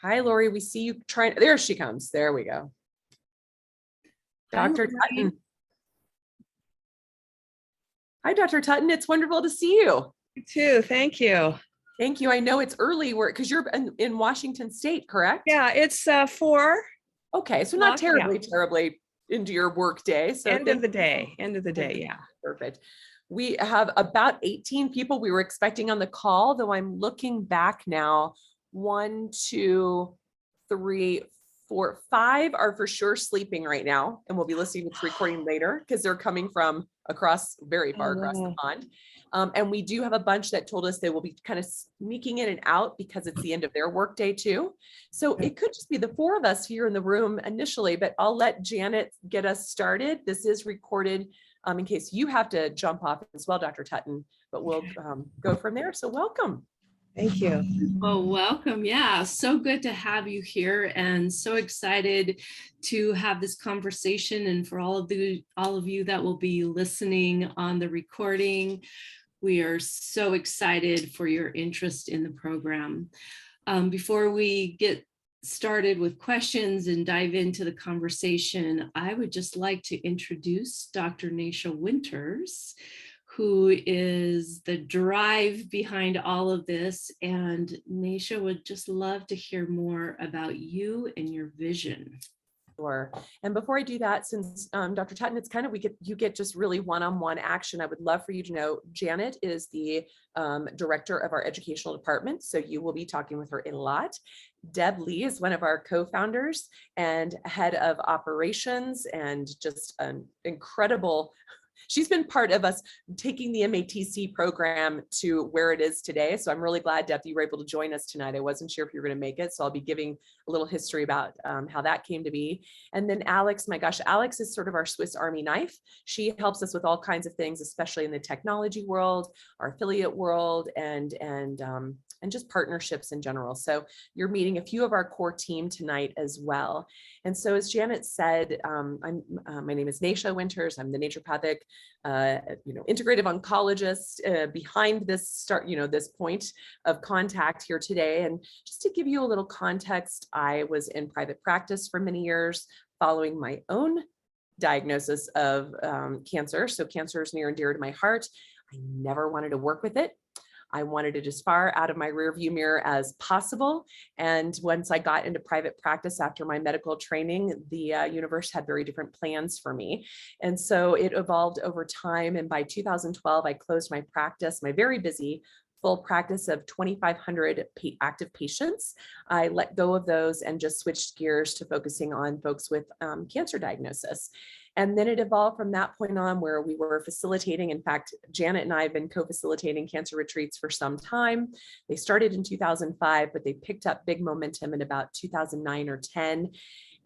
Hi, Lori. We see you trying. There she comes. There we go. Dr. Tutton. Hi, Dr. Tutton. It's wonderful to see you. You too. Thank you. Thank you. I know it's early because you're in Washington State, correct? Yeah, it's 4. Okay, so not terribly into your work day. So end of the day. Yeah. Perfect. We have about 18 people we were expecting on the call, though I'm looking back now. 1, 2, 3, 4, 5 are for sure sleeping right now, and we'll be listening to this recording later because they're coming from very far across the pond. And we do have a bunch that told us they will be kind of sneaking in and out because it's the end of their workday too. So it could just be the 4 of us here in the room initially, but I'll let Janet get us started. This is recorded in case you have to jump off as well, Dr. Tutton, but we'll go from there. So welcome. Thank you. Well, welcome. Yeah, so good to have you here and so excited to have this conversation. And for all of you that will be listening on the recording, we are so excited for your interest in the program. Before we get started with questions and dive into the conversation, I would just like to introduce Dr. Nasha Winters, who is the drive behind all of this. And Nasha would just love to hear more about you and your vision. Sure. And before I do that, since Dr. Tutton, it's kind of you get just really one-on-one action. I would love for you to know Janet is the director of our educational department, so you will be talking with her a lot. Deb Lee is one of our co-founders and head of operations, and just an incredible. She's been part of us taking the MATC program to where it is today. So I'm really glad, Deb, you were able to join us tonight. I wasn't sure if you were going to make it, so I'll be giving a little history about how that came to be. And then Alex, my gosh, Alex is sort of our Swiss Army knife. She helps us with all kinds of things, especially in the technology world, our affiliate world, and just partnerships in general. So you're meeting a few of our core team tonight as well. And so as Janet said, my name is Nasha Winters. I'm the naturopathic, integrative oncologist behind this this point of contact here today. And just to give you a little context, I was in private practice for many years following my own diagnosis of cancer. So cancer is near and dear to my heart. I never wanted to work with it. I wanted it as far out of my rearview mirror as possible. And once I got into private practice after my medical training, the universe had very different plans for me. And so it evolved over time. And by 2012, I closed my practice, my very busy full practice of 2,500 active patients. I let go of those and just switched gears to focusing on folks with cancer diagnosis. And then it evolved from that point on, where we were facilitating. In fact, Janet and I have been co-facilitating cancer retreats for some time. They started in 2005, but they picked up big momentum in about 2009 or 10.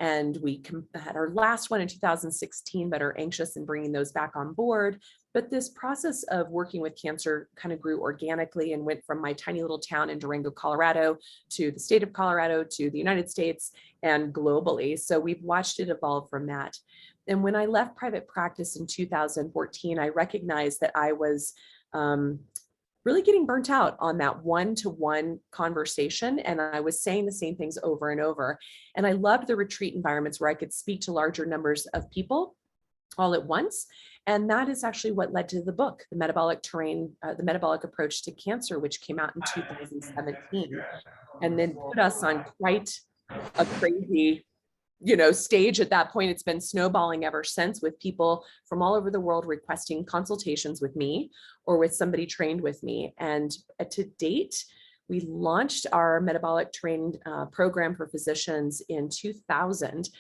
And we had our last one in 2016, but are anxious in bringing those back on board. But this process of working with cancer kind of grew organically and went from my tiny little town in Durango, Colorado, to the state of Colorado, to the United States, and globally. So we've watched it evolve from that. And when I left private practice in 2014, I recognized that I was really getting burnt out on that one-to-one conversation. And I was saying the same things over and over. And I loved the retreat environments where I could speak to larger numbers of people all at once. And that is actually what led to the book, The Metabolic Terrain, The Metabolic Approach to Cancer, which came out in 2017, and then put us on quite a crazy stage at that point. It's been snowballing ever since, with people from all over the world requesting consultations with me or with somebody trained with me. And to date, we launched our metabolic terrain program for physicians in 2000,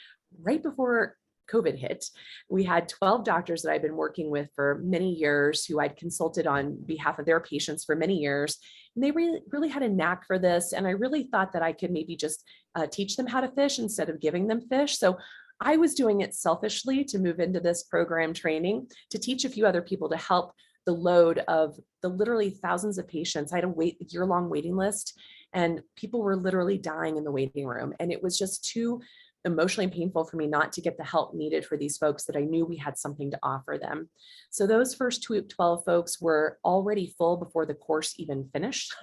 right before COVID hit. We had 12 doctors that I've been working with for many years, who I'd consulted on behalf of their patients for many years. And they really had a knack for this. And I really thought that I could maybe just teach them how to fish instead of giving them fish. So I was doing it selfishly to move into this program training, to teach a few other people, to help the load of the literally thousands of patients. I had a year-long waiting list, and people were literally dying in the waiting room. And it was just too emotionally painful for me not to get the help needed for these folks that I knew we had something to offer them. So those first 12 folks were already full before the course even finished.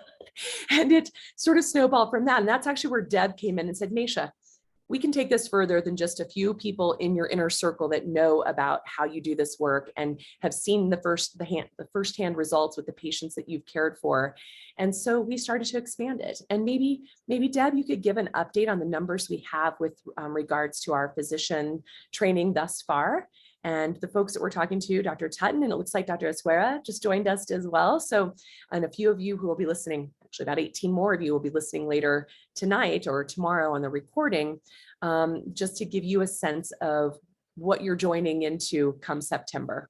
And it sort of snowballed from that. And that's actually where Deb came in and said, Nasha, we can take this further than just a few people in your inner circle that know about how you do this work and have seen the firsthand results with the patients that you've cared for. And so we started to expand it. And maybe Deb, you could give an update on the numbers we have with regards to our physician training thus far. And the folks that we're talking to, Dr. Tutton, and it looks like Dr. Esguera just joined us as well. So, and a few of you who will be listening, actually about 18 more of you will be listening later tonight or tomorrow on the recording, just to give you a sense of what you're joining into come September.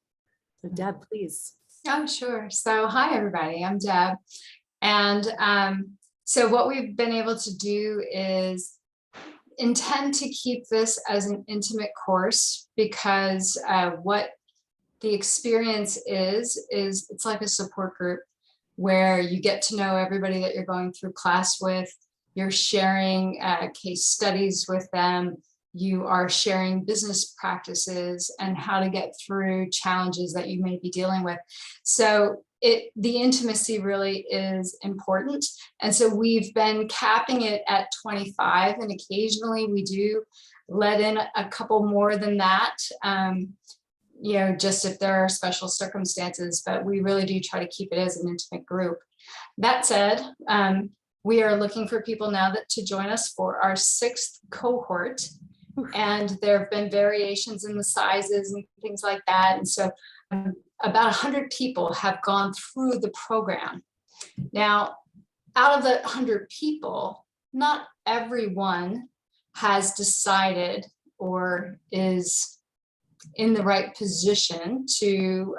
So Deb, please. Oh, sure. So hi, everybody. I'm Deb. And so what we've been able to do is intend to keep this as an intimate course because what the experience is it's like a support group where you get to know everybody that you're going through class with. You're sharing case studies with them. You are sharing business practices and how to get through challenges that you may be dealing with. So the intimacy really is important. And so we've been capping it at 25, and occasionally we do let in a couple more than that, just if there are special circumstances, but we really do try to keep it as an intimate group. That said, we are looking for people now to join us for our 6th cohort. And there have been variations in the sizes and things like that. And so about 100 people have gone through the program. Now, out of the 100 people, not everyone has decided or is in the right position to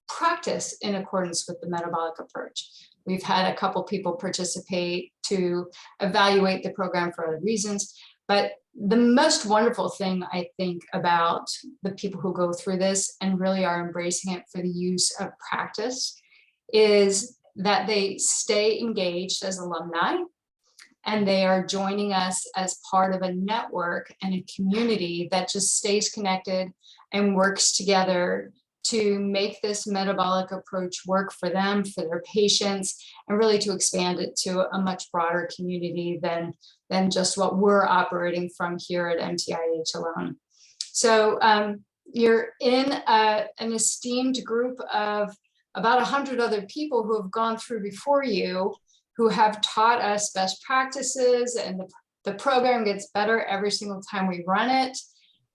practice in accordance with the metabolic approach. We've had a couple people participate to evaluate the program for other reasons. But the most wonderful thing I think about the people who go through this and really are embracing it for the use of practice is that they stay engaged as alumni and they are joining us as part of a network and a community that just stays connected and works together to make this metabolic approach work for them, for their patients, and really to expand it to a much broader community than just what we're operating from here at MTIH alone. So you're in an esteemed group of about 100 other people who have gone through before you, who have taught us best practices, and the program gets better every single time we run it.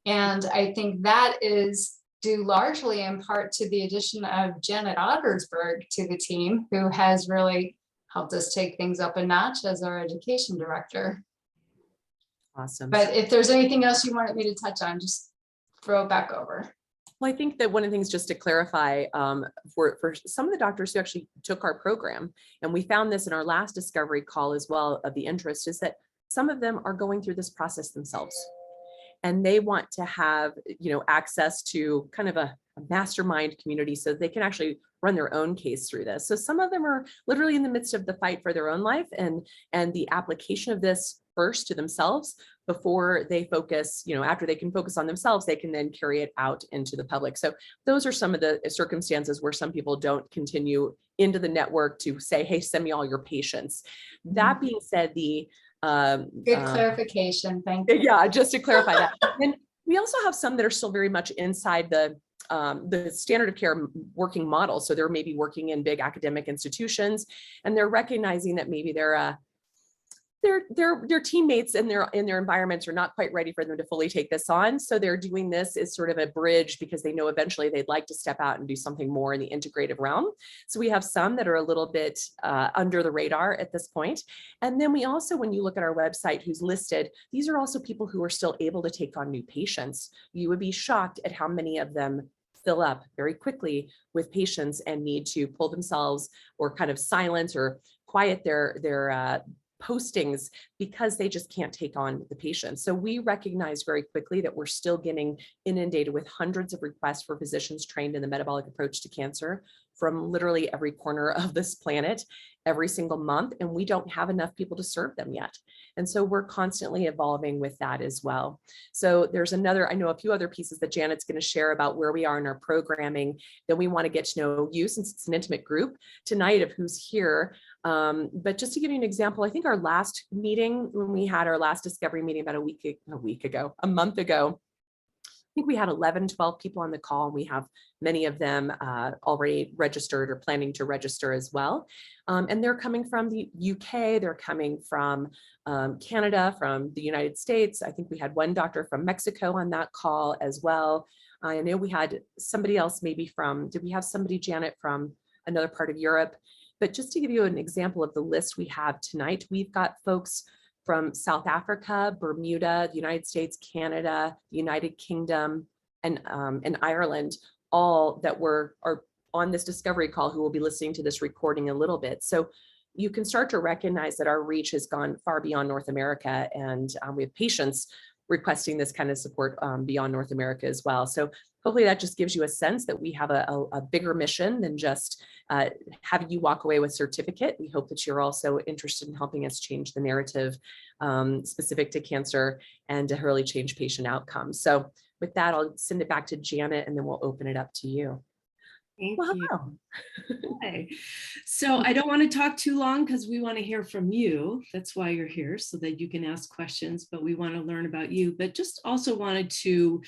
And I think that is due largely in part to the addition of Janet Ottersberg to the team, who has really helped us take things up a notch as our education director. Awesome. But if there's anything else you wanted me to touch on, just throw it back over. Well, I think that one of the things, just to clarify, for some of the doctors who actually took our program, and we found this in our last discovery call as well of the interest, is that some of them are going through this process themselves. And they want to have, access to kind of a mastermind community so they can actually run their own case through this. So some of them are literally in the midst of the fight for their own life and the application of this first to themselves before they focus, after they can focus on themselves, they can then carry it out into the public. So those are some of the circumstances where some people don't continue into the network to say, hey, send me all your patients. That being said, Good clarification, thank you. Yeah, just to clarify that. And we also have some that are still very much inside the standard of care working model. So they're maybe working in big academic institutions, and they're recognizing that maybe their teammates in their environments are not quite ready for them to fully take this on. So they're doing this as sort of a bridge because they know eventually they'd like to step out and do something more in the integrative realm. So we have some that are a little bit under the radar at this point. And then we also, when you look at our website who's listed, these are also people who are still able to take on new patients. You would be shocked at how many of them fill up very quickly with patients and need to pull themselves or kind of silence or quiet their postings because they just can't take on the patient. So we recognize very quickly that we're still getting inundated with hundreds of requests for physicians trained in the metabolic approach to cancer from literally every corner of this planet every single month, and we don't have enough people to serve them yet. And so we're constantly evolving with that as well. So there's I know a few other pieces that Janet's going to share about where we are in our programming. Then we want to get to know you, since it's an intimate group tonight, of who's here. But just to give you an example, I think our last meeting, when we had our last discovery meeting about a month ago, I think we had 11, 12 people on the call, and we have many of them already registered or planning to register as well. And they're coming from the UK, they're coming from Canada, from the United States. I think we had one doctor from Mexico on that call as well. I know we had somebody else maybe did we have somebody, Janet, from another part of Europe? But just to give you an example of the list we have tonight, we've got folks from South Africa, Bermuda, the United States, Canada, the United Kingdom, and Ireland, all that are on this discovery call, who will be listening to this recording a little bit. So you can start to recognize that our reach has gone far beyond North America, and we have patients requesting this kind of support beyond North America as well. So hopefully that just gives you a sense that we have a bigger mission than just having you walk away with a certificate. We hope that you're also interested in helping us change the narrative specific to cancer and to really change patient outcomes. So with that, I'll send it back to Janet, and then we'll open it up to you. Thank Well, you. hello. Okay. So I don't want to talk too long, because we want to hear from you. That's why you're here, so that you can ask questions, but we want to learn about you. But just also wanted to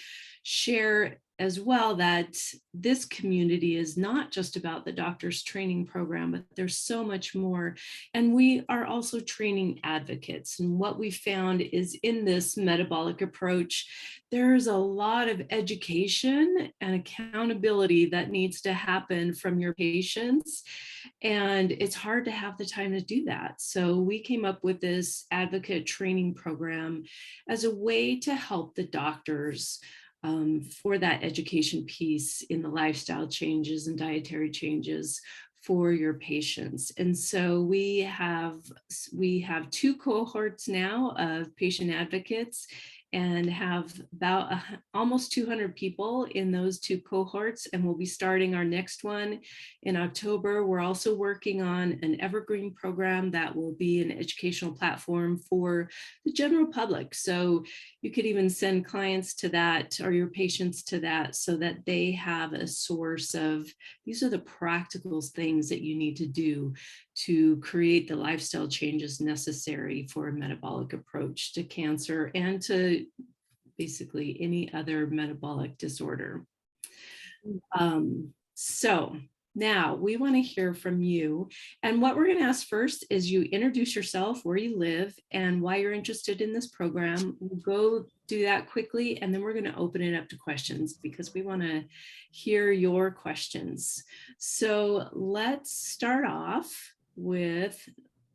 share as well that this community is not just about the doctor's training program, but there's so much more. And we are also training advocates. And what we found is, in this metabolic approach, there's a lot of education and accountability that needs to happen from your patients. And it's hard to have the time to do that. So we came up with this advocate training program as a way to help the doctors for that education piece in the lifestyle changes and dietary changes for your patients. And so we have 2 cohorts now of patient advocates, and have about almost 200 people in those 2 cohorts, and we'll be starting our next one in October. We're also working on an evergreen program that will be an educational platform for the general public. So you could even send clients to that, or your patients to that, so that they have a source of, these are the practical things that you need to do to create the lifestyle changes necessary for a metabolic approach to cancer and to basically any other metabolic disorder. So now we want to hear from you. And what we're going to ask first is you introduce yourself, where you live, and why you're interested in this program. We'll go do that quickly, and then we're going to open it up to questions, because we want to hear your questions. So let's start off with,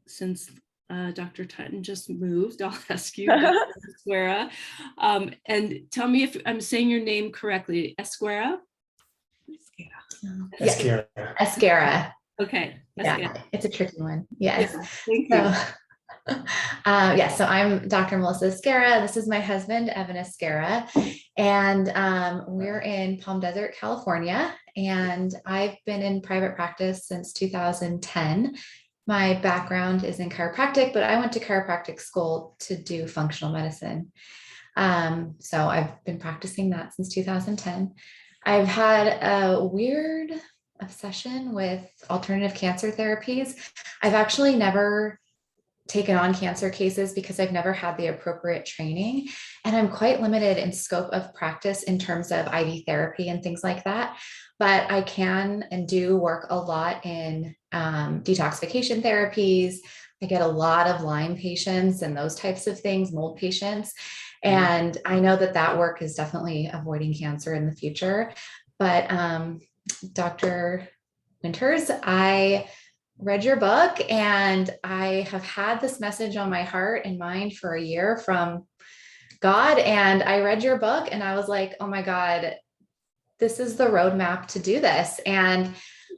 since Dr. Tutton just moved, I'll ask you, Esquera, and tell me if I'm saying your name correctly. Esquera? Esquera. Esquera. Okay. Yeah, it's a tricky one. Yes. Yeah, thank you. So I'm Dr. Melissa Esquera. This is my husband, Evan Esquera, and we're in Palm Desert, California. And I've been in private practice since 2010. My background is in chiropractic, but I went to chiropractic school to do functional medicine. So I've been practicing that since 2010. I've had a weird obsession with alternative cancer therapies. I've actually never taken on cancer cases because I've never had the appropriate training, and I'm quite limited in scope of practice in terms of IV therapy and things like that. But I can and do work a lot in detoxification therapies. I get a lot of Lyme patients and those types of things, mold patients. And I know that that work is definitely avoiding cancer in the future. But Dr. Winters, I read your book, and I have had this message on my heart and mind for a year from God. And I read your book and I was like, oh my God, this is the roadmap to do this. And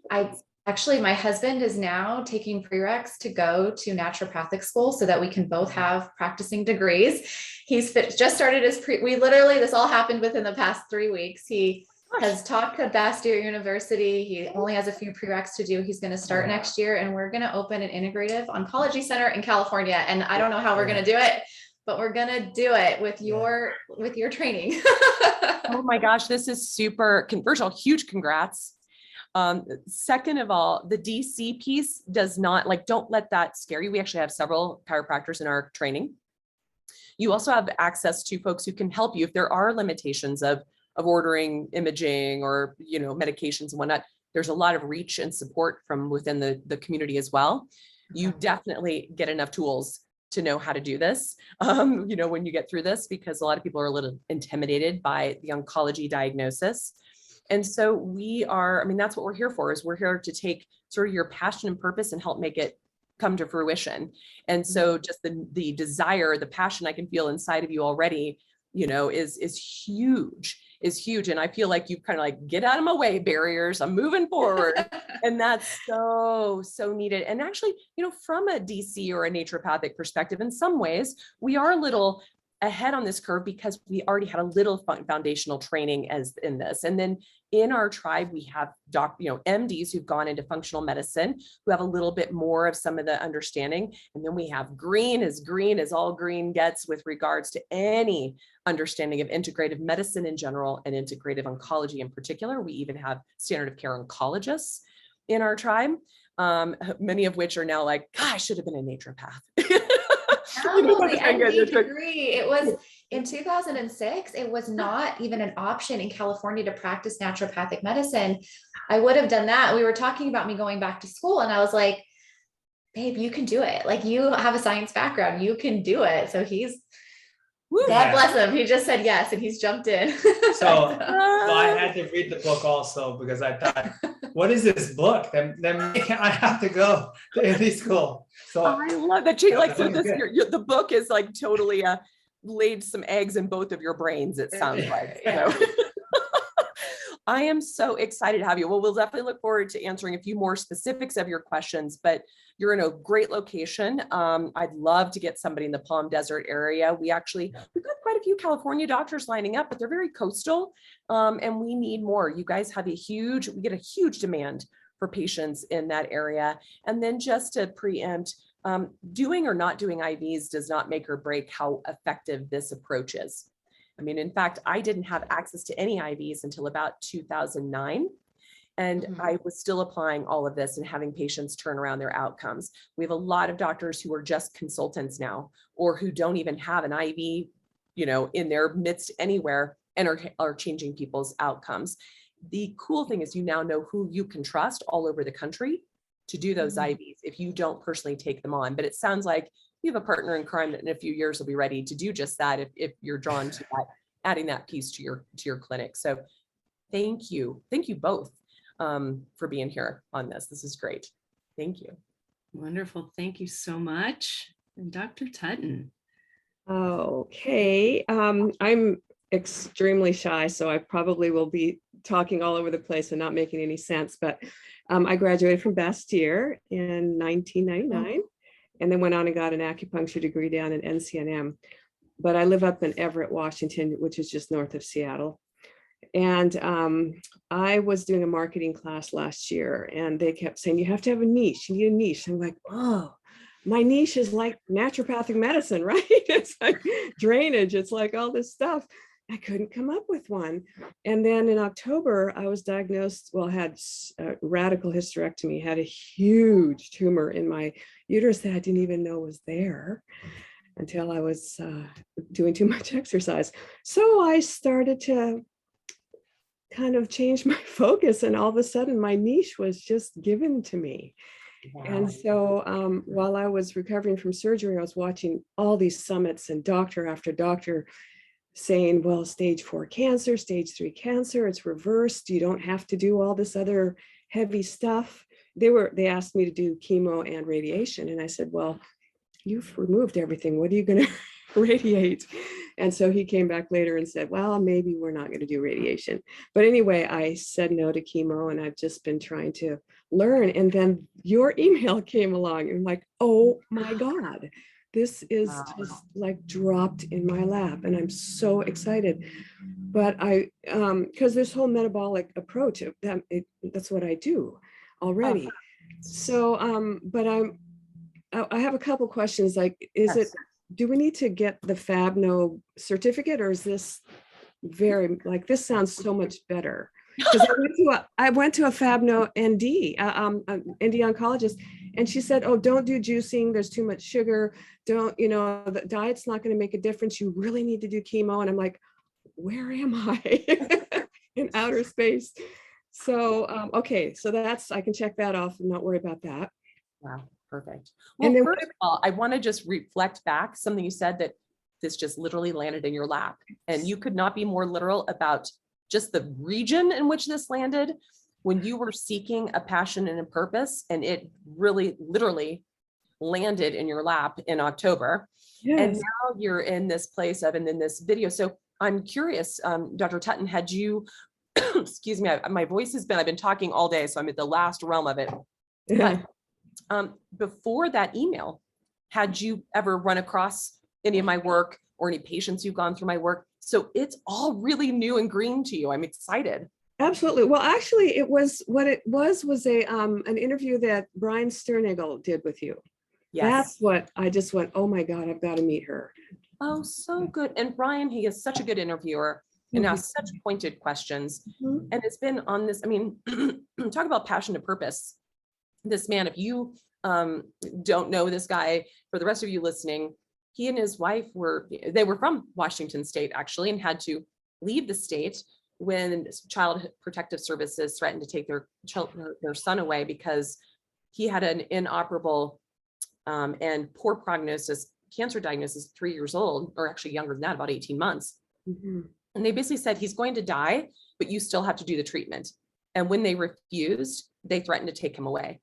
my husband is now taking prereqs to go to naturopathic school so that we can both have practicing degrees. He's just started his this all happened within the past 3 weeks. He has talked to Bastyr University. He only has a few prereqs to do. He's going to start next year, and we're going to open an integrative oncology center in California. And I don't know how we're going to do it, but we're going to do it with your training. Oh my gosh, this is super, first of all, huge congrats. Second of all, the DC piece does not, like, don't let that scare you. We actually have several chiropractors in our training. You also have access to folks who can help you if there are limitations of ordering imaging or, you know, medications and whatnot. There's a lot of reach and support from within the community as well. You definitely get enough tools to know how to do this, you know, when you get through this, because a lot of people are a little intimidated by the oncology diagnosis. And so we are, I mean, that's what we're here for, is we're here to take sort of your passion and purpose and help make it come to fruition. And so just the desire, the passion I can feel inside of you already, you know, is huge. And I feel like you've kind of like, get out of my way, barriers, I'm moving forward. And that's so needed. And actually, you know, from a DC or a naturopathic perspective, in some ways, we are a little ahead on this curve because we already had a little foundational training as in this. And then in our tribe, we have MDs who've gone into functional medicine, who have a little bit more of some of the understanding. And then we have green as all green gets with regards to any understanding of integrative medicine in general and integrative oncology in particular. We even have standard of care oncologists in our tribe, many of which are now like, God, I should have been a naturopath. Oh, the MD degree. It was in 2006. It was not even an option in California to practice naturopathic medicine. I would have done that. We were talking about me going back to school, and I was like, babe, you can do it. Like, you have a science background, you can do it. So God bless him. He just said yes, and he's jumped in. So I had to read the book also, because I thought, what is this book? Then I have to go to MD school. So I love that. Like, so this, the book is like totally laid some eggs in both of your brains, it sounds like. So. I am so excited to have you. Well, we'll definitely look forward to answering a few more specifics of your questions, but you're in a great location. I'd love to get somebody in the Palm Desert area. We've got quite a few California doctors lining up, but they're very coastal, and we need more. You guys have we get a huge demand for patients in that area. And then just to preempt, doing or not doing IVs does not make or break how effective this approach is. I mean, in fact, I didn't have access to any IVs until about 2009. And I was still applying all of this and having patients turn around their outcomes. We have a lot of doctors who are just consultants now, or who don't even have an IV, you know, in their midst anywhere, and are changing people's outcomes. The cool thing is you now know who you can trust all over the country to do those IVs if you don't personally take them on. But it sounds like you have a partner in crime that in a few years will be ready to do just that if you're drawn to that, adding that piece to your clinic. So thank you both for being here on this. This is great. Thank you. Wonderful. Thank you so much. And Dr. Tutton. Okay. I'm extremely shy, so I probably will be talking all over the place and not making any sense, but I graduated from Bastyr in 1999. And then went on and got an acupuncture degree down at NCNM. But I live up in Everett, Washington, which is just north of Seattle. And I was doing a marketing class last year, and they kept saying, you have to have a niche. You need a niche. I'm like, oh, my niche is like naturopathic medicine, right? It's like drainage. It's like all this stuff. I couldn't come up with one. And then in October, I was diagnosed, had a radical hysterectomy, had a huge tumor in my uterus that I didn't even know was there until I was doing too much exercise. So I started to kind of change my focus, and all of a sudden my niche was just given to me. Wow. And so while I was recovering from surgery, I was watching all these summits and doctor after doctor saying, well, stage 4 cancer, stage 3 cancer, it's reversed. You don't have to do all this other heavy stuff. They asked me to do chemo and radiation. And I said, well, you've removed everything. What are you going to radiate? And so he came back later and said, well, maybe we're not going to do radiation. But anyway, I said no to chemo, and I've just been trying to learn. And then your email came along, and I'm like, oh my God. This is just like dropped in my lap, and I'm so excited. but because this whole metabolic approach, that's what I do already. So, but I have a couple questions, like, do we need to get the FABNO certificate, or is this this sounds so much better? Because I went to a FABNO ND, ND oncologist, and she said, oh, don't do juicing. There's too much sugar. Don't, the diet's not going to make a difference. You really need to do chemo. And I'm like, where am I in outer space? So, okay, so I can check that off and not worry about that. Wow, perfect. Well, And then first of all, I want to just reflect back something you said, that this just literally landed in your lap, and you could not be more literal about just the region in which this landed when you were seeking a passion and a purpose, and it really literally landed in your lap in October. Yes. And now you're in this place of, and in this video. So I'm curious, Dr. Tutton, had you, excuse me, my voice has been, I've been talking all day, so I'm at the last realm of it. Yeah. But before that email, had you ever run across any of my work or any patients who've gone through my work? So it's all really new and green to you. I'm excited. Absolutely. Well, actually, it was a an interview that Brian Sternagel did with you. Yes. That's what I just went, oh my God, I've got to meet her. Oh, so good. And Brian, he is such a good interviewer and asks such pointed questions, and it's been on this, I mean, talk about passion and purpose. This man, if you don't know this guy, for the rest of you listening, he and his wife were from Washington State, actually, and had to leave the state when Child Protective Services threatened to take their son away because he had an inoperable and poor prognosis cancer diagnosis, 3 years old, or actually younger than that, about 18 months. And they basically said, he's going to die, but you still have to do the treatment. And when they refused, they threatened to take him away.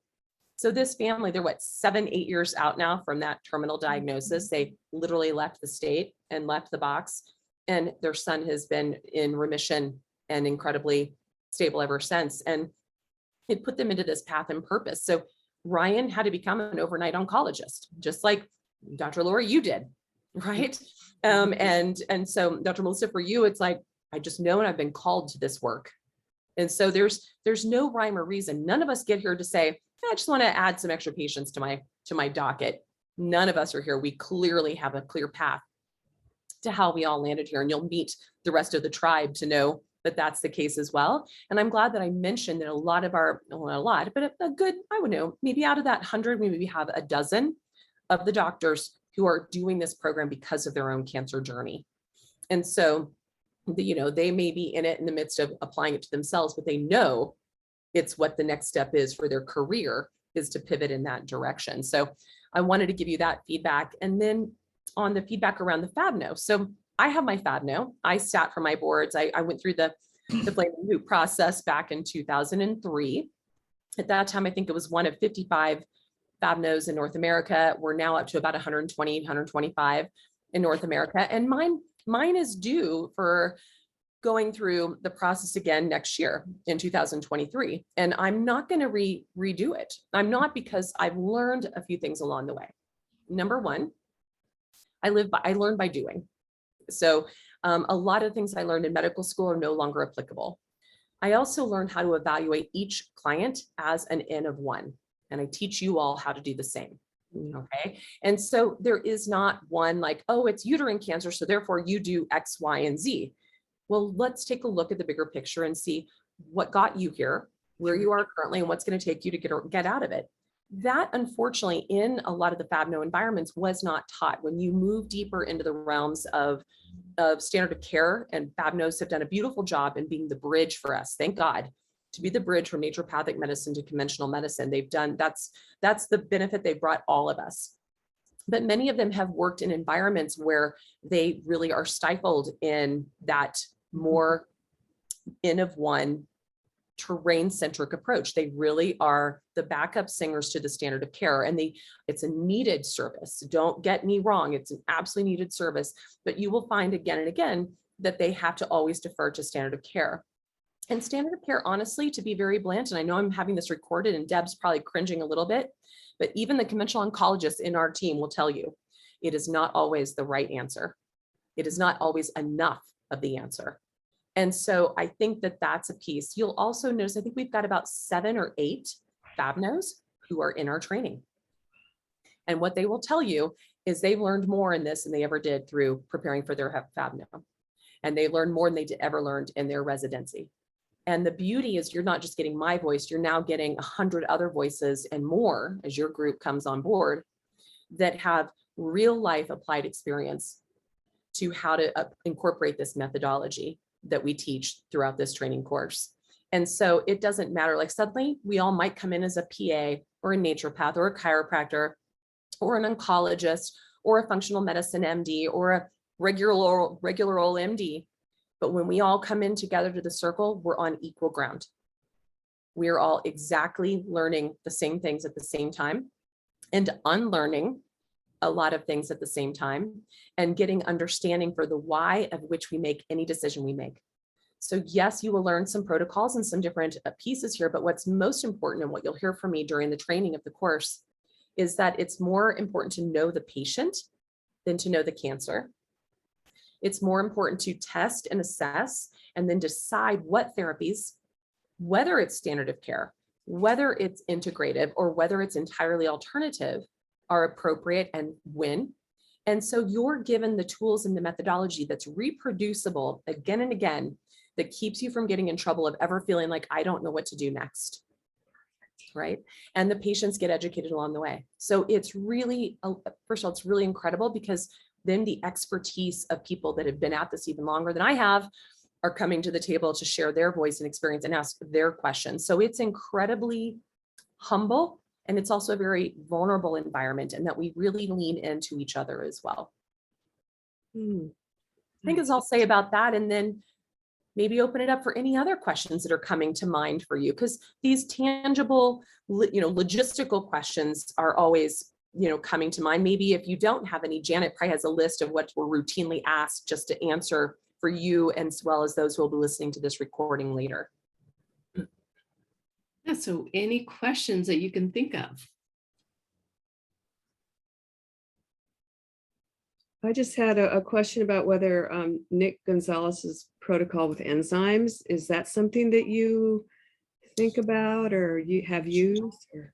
So this family, they're 7-8 years out now from that terminal diagnosis. They literally left the state and left the box, and their son has been in remission and incredibly stable ever since. And it put them into this path and purpose. So Ryan had to become an overnight oncologist, just like Dr. Laura, you did, right? And so Dr. Melissa, for you, it's like, I just know, and I've been called to this work. And so there's no rhyme or reason. None of us get here to say, I just want to add some extra patients to my docket. None of us are here. We clearly have a clear path to how we all landed here, and you'll meet the rest of the tribe to know that that's the case as well. And I'm glad that I mentioned that a lot of our, well, not a lot, but a good, I would know, maybe out of that 100, maybe we have a dozen of the doctors who are doing this program because of their own cancer journey. And so, they may be in it in the midst of applying it to themselves, but they know it's what the next step is for their career, is to pivot in that direction. So I wanted to give you that feedback. And then on the feedback around the FABNO. So I have my FABNO. I sat for my boards. I went through the Flaming Hoop process back in 2003. At that time, I think it was one of 55 FABNOs in North America. We're now up to about 120, 125 in North America. And mine is due for going through the process again next year in 2023. And I'm not going to redo it. I'm not, because I've learned a few things along the way. Number one, I learn by doing. So a lot of things I learned in medical school are no longer applicable. I also learned how to evaluate each client as an N of one. And I teach you all how to do the same. Okay. And so there is not one like, oh, it's uterine cancer, so therefore you do X, Y, and Z. Well, let's take a look at the bigger picture and see what got you here, where you are currently, and what's going to take you to get out of it. That, unfortunately, in a lot of the FABNO environments was not taught. When you move deeper into the realms of standard of care, and FABNOs have done a beautiful job in being the bridge for us, thank God, to be the bridge from naturopathic medicine to conventional medicine. They've done, that's the benefit they brought all of us. But many of them have worked in environments where they really are stifled in that more N of one terrain-centric approach. They really are the backup singers to the standard of care, and it's a needed service. Don't get me wrong, it's an absolutely needed service, but you will find again and again that they have to always defer to standard of care. And standard of care, honestly, to be very blunt, and I know I'm having this recorded and Deb's probably cringing a little bit, but even the conventional oncologists in our team will tell you it is not always the right answer. It is not always enough of the answer. And so I think that that's a piece. You'll also notice, I think we've got about 7 or 8 FABNOs who are in our training. And what they will tell you is they've learned more in this than they ever did through preparing for their FABNO. And they learned more than they ever learned in their residency. And the beauty is you're not just getting my voice, you're now getting 100 other voices and more as your group comes on board that have real life applied experience to how to incorporate this methodology that we teach throughout this training course. And so it doesn't matter, like suddenly we all might come in as a PA or a naturopath or a chiropractor or an oncologist or a functional medicine MD or a regular old MD. But when we all come in together to the circle, we're on equal ground. We are all exactly learning the same things at the same time and unlearning a lot of things at the same time and getting understanding for the why of which we make any decision we make. So yes, you will learn some protocols and some different pieces here, but what's most important and what you'll hear from me during the training of the course is that it's more important to know the patient than to know the cancer. It's more important to test and assess and then decide what therapies, whether it's standard of care, whether it's integrative, or whether it's entirely alternative, are appropriate and when. And so you're given the tools and the methodology that's reproducible again and again that keeps you from getting in trouble of ever feeling like, I don't know what to do next, right? And the patients get educated along the way. So it's really, first of all, it's really incredible because then the expertise of people that have been at this even longer than I have are coming to the table to share their voice and experience and ask their questions. So it's incredibly humble, and it's also a very vulnerable environment, and that we really lean into each other as well. I think as I'll say about that, and then maybe open it up for any other questions that are coming to mind for you, because these tangible, logistical questions are always coming to mind. Maybe if you don't have any, Janet probably has a list of what we're routinely asked just to answer for you, as well as those who will be listening to this recording later. Yeah, so any questions that you can think of? I just had a question about whether Nick Gonzalez's protocol with enzymes, is that something that you think about or you have used? Or?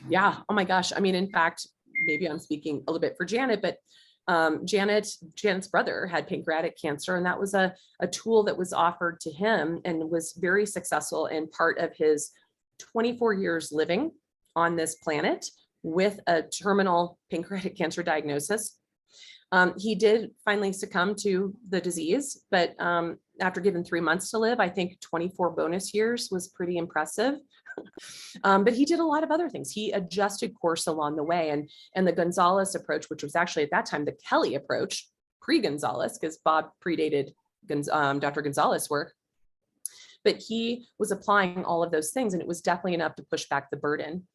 Yeah, oh my gosh. I mean, in fact, maybe I'm speaking a little bit for Janet, but Janet's brother had pancreatic cancer, and that was a tool that was offered to him and was very successful in part of his 24 years living on this planet with a terminal pancreatic cancer diagnosis. He did finally succumb to the disease, but after given 3 months to live, I think 24 bonus years was pretty impressive. But he did a lot of other things. He adjusted course along the way, and the Gonzalez approach, which was actually at that time the Kelly approach, pre-Gonzalez, because Bob predated Dr. Gonzalez's work. But he was applying all of those things, and it was definitely enough to push back the burden.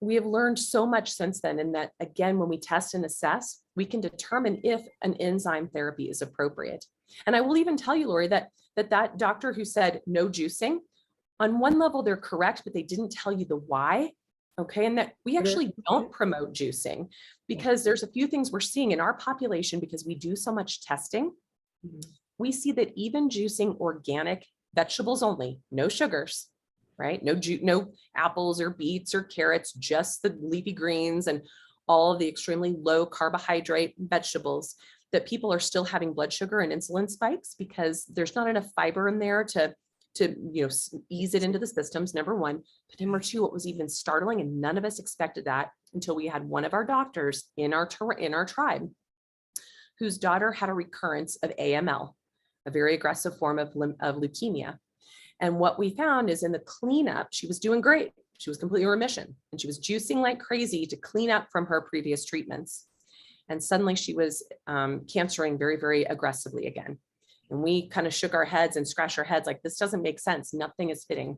We have learned so much since then, in that, again, when we test and assess, we can determine if an enzyme therapy is appropriate. And I will even tell you, Lori, that doctor who said no juicing, on one level, they're correct, but they didn't tell you the why. Okay. And that we actually don't promote juicing because there's a few things we're seeing in our population because we do so much testing. We see that even juicing organic vegetables only, no sugars, right? No apples or beets or carrots, just the leafy greens and all of the extremely low carbohydrate vegetables, that people are still having blood sugar and insulin spikes because there's not enough fiber in there to ease it into the systems, number one. But number two, what was even startling, and none of us expected that until we had one of our doctors in our tribe whose daughter had a recurrence of AML, a very aggressive form of leukemia. And what we found is in the cleanup, she was doing great. She was completely in remission, and she was juicing like crazy to clean up from her previous treatments. And suddenly she was cancering very, very aggressively again. And we kind of shook our heads and scratched our heads like, this doesn't make sense. Nothing is fitting.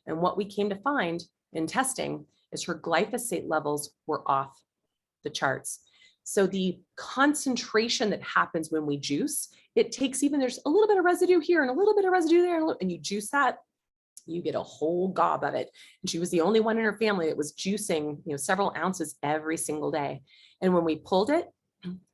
And what we came to find in testing is her glyphosate levels were off the charts. So the concentration that happens when we juice, it takes there's a little bit of residue here and a little bit of residue there, and you juice that, you get a whole gob of it. And she was the only one in her family that was juicing, several ounces every single day. And when we pulled it,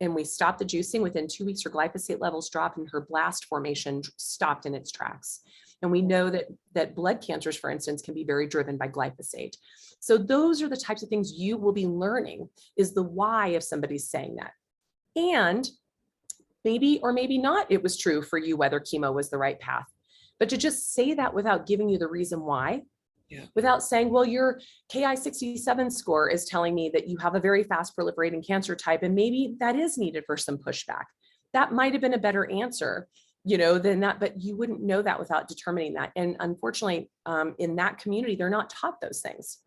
and we stopped the juicing. Within 2 weeks, her glyphosate levels dropped and her blast formation stopped in its tracks. And we know that blood cancers, for instance, can be very driven by glyphosate. So those are the types of things you will be learning, is the why of somebody's saying that. And maybe or maybe not, it was true for you whether chemo was the right path. But to just say that without giving you the reason why, without saying, well, your Ki-67 score is telling me that you have a very fast proliferating cancer type, and maybe that is needed for some pushback. That might have been a better answer, than that, but you wouldn't know that without determining that. And unfortunately, in that community, they're not taught those things.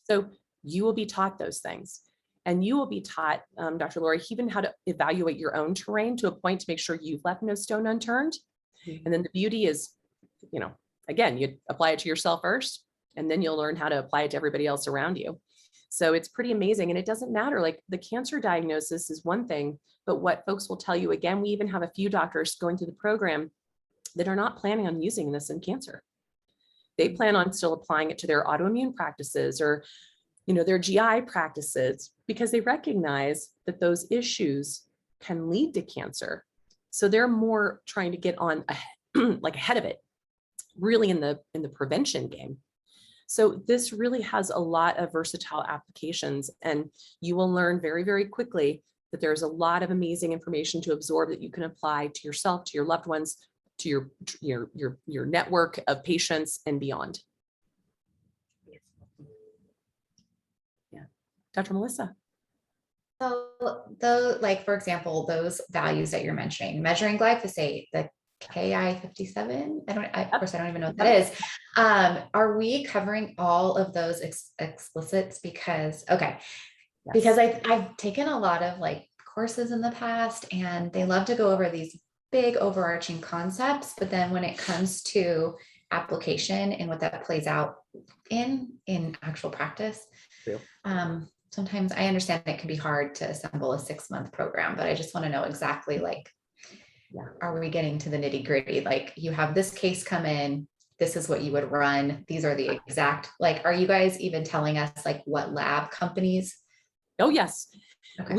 So you will be taught those things. And you will be taught, Dr. Lori, even how to evaluate your own terrain to a point to make sure you've left no stone unturned. And then the beauty is, again, you apply it to yourself first, and then you'll learn how to apply it to everybody else around you. So it's pretty amazing. And it doesn't matter, like the cancer diagnosis is one thing, but what folks will tell you, again, we even have a few doctors going through the program that are not planning on using this in cancer. They plan on still applying it to their autoimmune practices or, their GI practices, because they recognize that those issues can lead to cancer. So they're more trying to get on ahead of it, really in the prevention game. So this really has a lot of versatile applications, and you will learn very, very quickly that there's a lot of amazing information to absorb that you can apply to yourself, to your loved ones, to your network of patients and beyond. Yeah, Dr. Melissa. So for example, those values that you're mentioning, measuring glyphosate, the Ki-57, of course, I don't even know what that is. Are we covering all of those explicits? Because I've taken a lot of courses in the past, and they love to go over these big overarching concepts, but then when it comes to application and what that plays out in actual practice, sometimes I understand it can be hard to assemble a 6-month program, but I just want to know exactly are we getting to the nitty gritty? You have this case come in, this is what you would run. These are the exact, are you guys even telling us what lab companies? Oh, yes. Okay.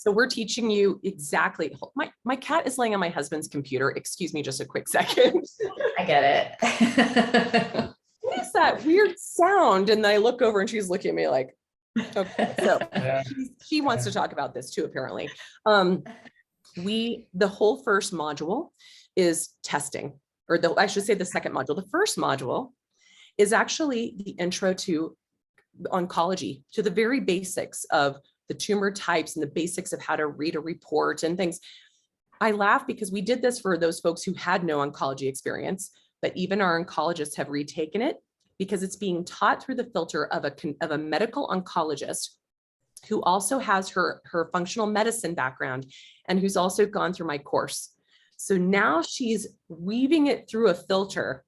We're teaching you exactly. My cat is laying on my husband's computer. Excuse me, just a quick second. I get it. What is that weird sound? And I look over and she's looking at me like, okay. So she wants to talk about this too, apparently. The whole first module is testing, or I should say the second module. The first module is actually the intro to oncology, to the very basics of the tumor types and the basics of how to read a report and things. I laugh because we did this for those folks who had no oncology experience, but even our oncologists have retaken it because it's being taught through the filter of a medical oncologist who also has her functional medicine background and who's also gone through my course. So now she's weaving it through a filter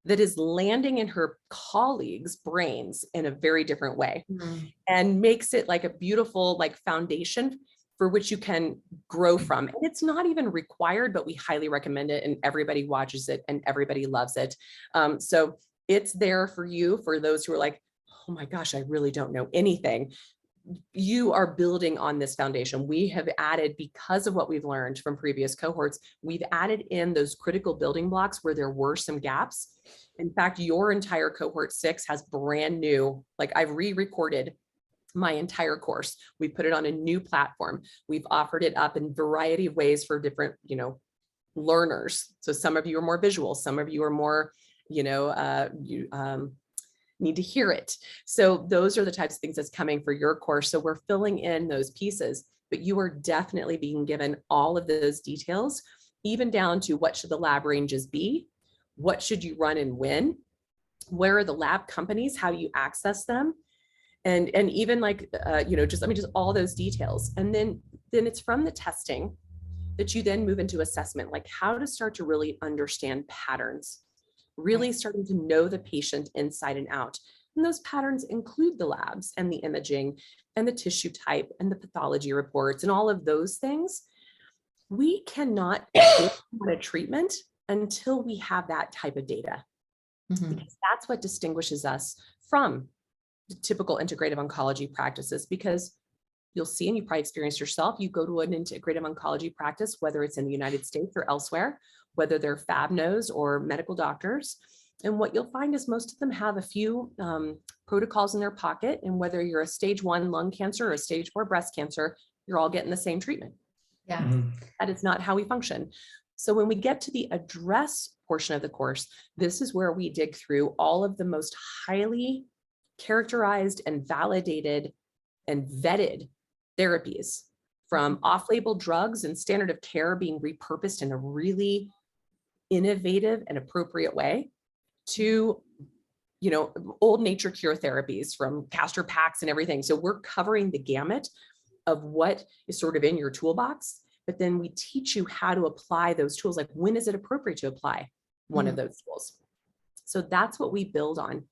that is landing in her colleagues' brains in a very different way, and makes it like a beautiful foundation for which you can grow from. And it's not even required, but we highly recommend it, and everybody watches it and everybody loves it. So it's there for you, for those who are like, oh my gosh, I really don't know anything. You are building on this foundation. We have added, because of what we've learned from previous cohorts, we've added in those critical building blocks where there were some gaps. In fact, your entire cohort 6 has brand new, I've re-recorded my entire course. We put it on a new platform. We've offered it up in a variety of ways for different, learners. So some of you are more visual, some of you are more, need to hear it. So those are the types of things that's coming for your course. So we're filling in those pieces, but you are definitely being given all of those details, even down to what should the lab ranges be? What should you run and when? Where are the lab companies? How do you access them? And even just all those details. And then it's from the testing that you then move into assessment, how to start to really understand patterns, really starting to know the patient inside and out. And those patterns include the labs and the imaging and the tissue type and the pathology reports and all of those things. We cannot get on a treatment until we have that type of data, because that's what distinguishes us from the typical integrative oncology practices, because you'll see, and you probably experienced yourself, you go to an integrative oncology practice, whether it's in the United States or elsewhere, whether they're FABNOs or medical doctors. And what you'll find is most of them have a few protocols in their pocket. And whether you're a stage 1 lung cancer or a stage 4 breast cancer, you're all getting the same treatment. Yeah. Mhm. That is not how we function. So when we get to the address portion of the course, this is where we dig through all of the most highly characterized and validated and vetted therapies, from off-label drugs and standard of care being repurposed in a really innovative and appropriate way, to, you know, old nature cure therapies from castor packs and everything. So we're covering the gamut of what is sort of in your toolbox, but then we teach you how to apply those tools. Like, when is it appropriate to apply one of those tools? So that's what we build on.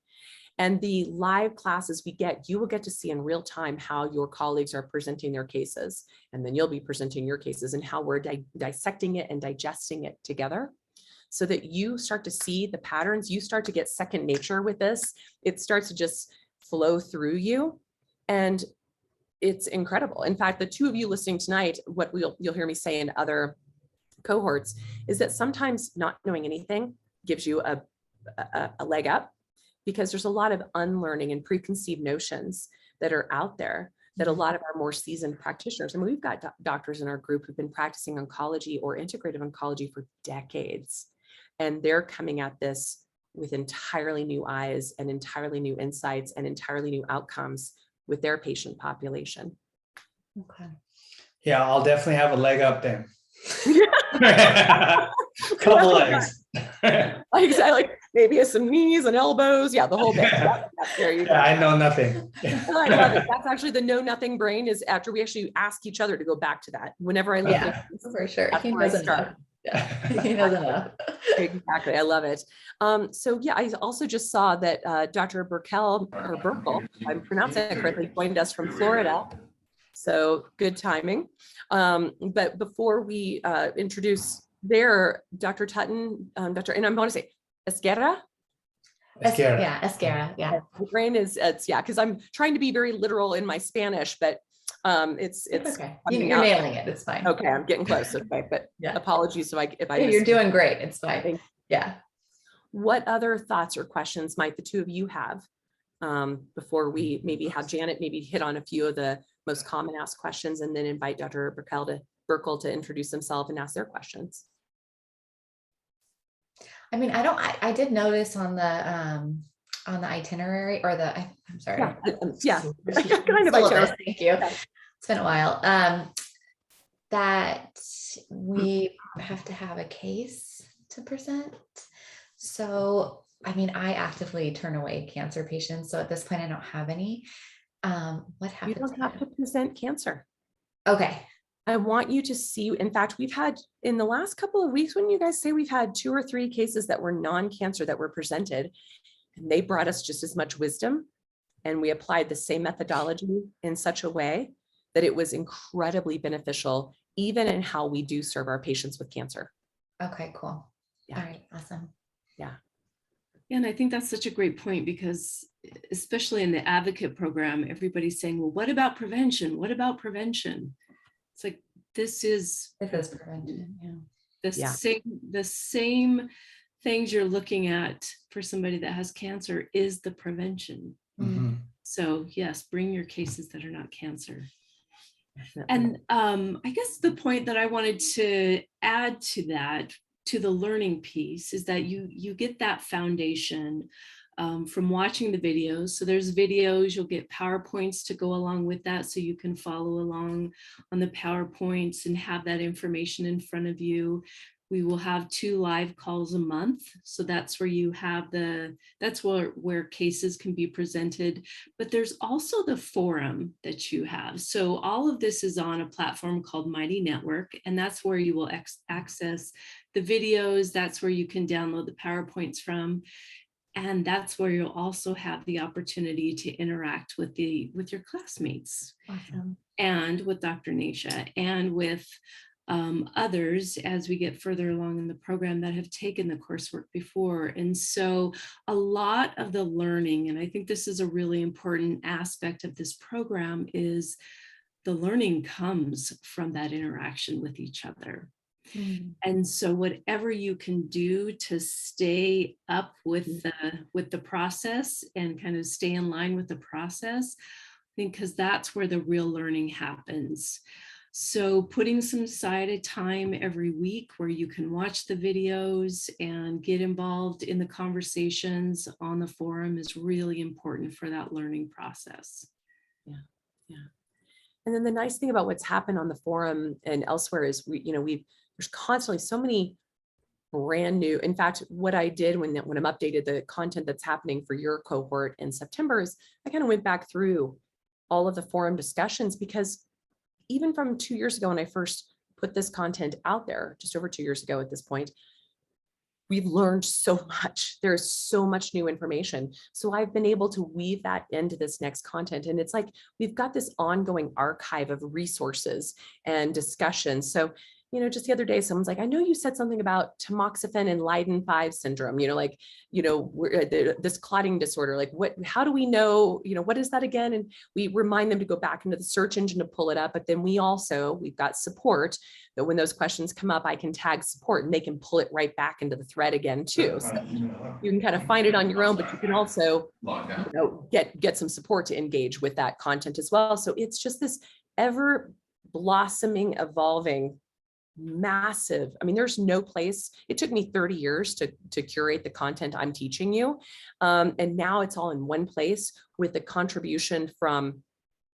And the live classes you will get to see in real time how your colleagues are presenting their cases. And then you'll be presenting your cases, and how we're dissecting it and digesting it together, so that you start to see the patterns. You start to get second nature with this. It starts to just flow through you. And it's incredible. In fact, the two of you listening tonight, what you'll hear me say in other cohorts is that sometimes not knowing anything gives you a leg up, because there's a lot of unlearning and preconceived notions that are out there that a lot of our more seasoned practitioners, and we've got doctors in our group who've been practicing oncology or integrative oncology for decades, and they're coming at this with entirely new eyes and entirely new insights and entirely new outcomes with their patient population. Okay. Yeah, I'll definitely have a leg up then. Couple legs. Exactly. Maybe some knees and elbows. Yeah, the whole bit. Yep, there you go. Yeah, I know nothing. I love it. That's actually the know nothing brain, is after we actually ask each other to go back to that. Whenever I look Yeah, at this, for sure. that's He where I knows enough. start. Yeah, he knows enough. Exactly. I love it. So yeah, I also just saw that Dr. Burkell, or Burkle, if I'm pronouncing it correctly, joined us from Florida. So good timing. But before we introduce Dr. Tutton, and I'm going to say Esquerra. Esquerra. Yeah, Esquerra. Yeah. The brain is, because I'm trying to be very literal in my Spanish, but it's Okay. coming You're out. nailing it. It's fine. Okay, I'm getting close. Okay, but Yeah. apologies if I You're missed doing great. It's fine. Thank Yeah. What other thoughts or questions might the two of you have before we maybe have Janet maybe hit on a few of the most common asked questions, and then invite Dr. Burkle to introduce himself and ask their questions? I mean, I did notice on the itinerary, or I'm sorry. Yeah. Kind of Syllabus, itinerary. thank you. It's been a while. That we have to have a case to present. So, I mean, I actively turn away cancer patients. So at this point, I don't have any. What You happens? don't have to present cancer. Okay. I want you to see, in fact, we've had in the last couple of weeks, when you guys say we've had 2 or 3 cases that were non-cancer that were presented, and they brought us just as much wisdom, and we applied the same methodology in such a way that it was incredibly beneficial, even in how we do serve our patients with cancer. Okay, cool. Yeah. All right, awesome. Yeah. And I think that's such a great point, because especially in the advocate program, everybody's saying, well, what about prevention? What about prevention? It's like, this is It is prevention. Yeah. the same things you're looking at for somebody that has cancer is the prevention. Mhm. So yes, bring your cases that are not cancer. Definitely. And I guess the point that I wanted to add to that, to the learning piece, is that you get that foundation from watching the videos. So there's videos, you'll get PowerPoints to go along with that, so you can follow along on the PowerPoints and have that information in front of you. We will have 2 live calls a month. So that's where you have that's where cases can be presented. But there's also the forum that you have. So all of this is on a platform called Mighty Network, and that's where you will access the videos. That's where you can download the PowerPoints from. And that's where you'll also have the opportunity to interact with your classmates. Awesome. And with Dr. Nasha, and with others as we get further along in the program that have taken the coursework before. And so a lot of the learning, and I think this is a really important aspect of this program, is the learning comes from that interaction with each other. And so whatever you can do to stay up with the process and kind of stay in line with the process, I think, because that's where the real learning happens. So putting some aside time every week where you can watch the videos and get involved in the conversations on the forum is really important for that learning process. Yeah. And then the nice thing about what's happened on the forum and elsewhere is there's constantly so many brand new. In fact, what I did when I'm updated the content that's happening for your cohort in September is I kind of went back through all of the forum discussions, because even from 2 years ago when I first put this content out there, just over 2 years ago at this point, we've learned so much. There's so much new information. So I've been able to weave that into this next content. And it's like, we've got this ongoing archive of resources and discussions. So, just the other day, someone's like, I know you said something about tamoxifen and Leiden-5 syndrome, this clotting disorder, how do we know, what is that again? And we remind them to go back into the search engine to pull it up. But then we've got support that when those questions come up, I can tag support and they can pull it right back into the thread again too. So you can kind of find it on your own, but you can also, get some support to engage with that content as well. So it's just this ever blossoming, evolving, massive. There's no place. It took me 30 years to curate the content I'm teaching you. And now it's all in one place with the contribution from,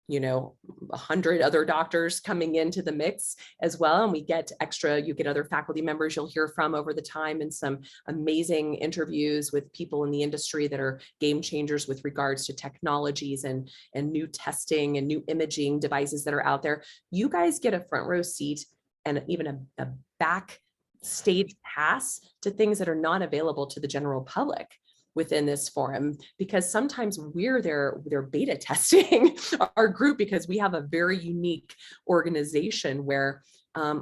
100 other doctors coming into the mix as well. And you get other faculty members you'll hear from over the time, and some amazing interviews with people in the industry that are game changers with regards to technologies and new testing and new imaging devices that are out there. You guys get a front row seat and even a backstage pass to things that are not available to the general public within this forum, because sometimes we're their beta testing our group, because we have a very unique organization where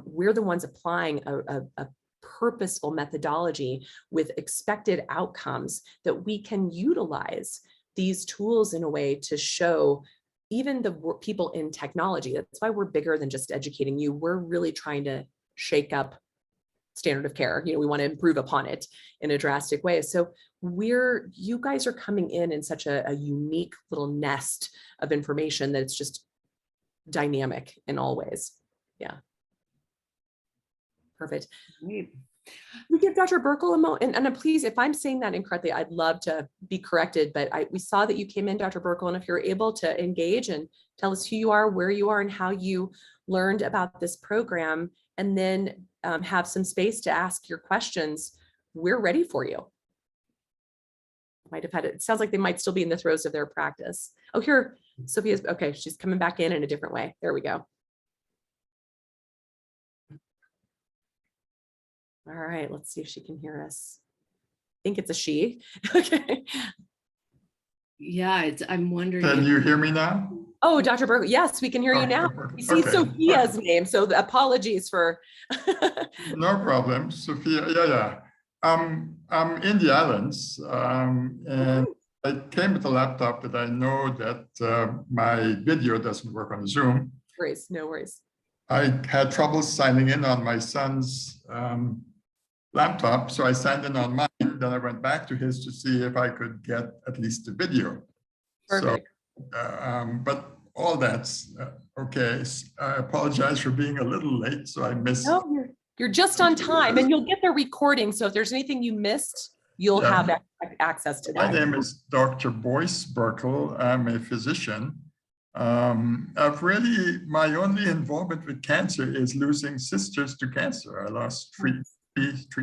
we're the ones applying a purposeful methodology with expected outcomes that we can utilize these tools in a way to show even the people in technology. That's why we're bigger than just educating you. We're really trying to shake up standard of care. We want to improve upon it in a drastic way. So you guys are coming in such a unique little nest of information that it's just dynamic in all ways. Yeah. Perfect. Great. We give Dr. Burkle a moment, and please, if I'm saying that incorrectly, I'd love to be corrected, but we saw that you came in, Dr. Burkle, and if you're able to engage and tell us who you are, where you are, and how you learned about this program, and then have some space to ask your questions, we're ready for you. Might have had it sounds like they might still be in the throes of their practice. Oh, here, Sophia's, okay, she's coming back in a different way. There we go. All right, let's see if she can hear us. I think it's a she. Okay. Yeah, I'm wondering. Can you hear me now? Oh, Dr. Burkle, yes, we can hear you now. We see Okay. Sophia's name, so the apologies for. No problem, Sophia. Yeah. I'm in the islands, and I came with a laptop that I know that my video doesn't work on Zoom. No worries. I had trouble signing in on my son's laptop, so I signed in on mine. Then I went back to his to see if I could get at least the video. Perfect. So, but all that's okay. I apologize for being a little late, so I missed. No, you're just on time, and you'll get the recording. So if there's anything you missed, you'll have access to that. My name is Dr. Boyce Burkle. I'm a physician. My only involvement with cancer is losing sisters to cancer. I lost three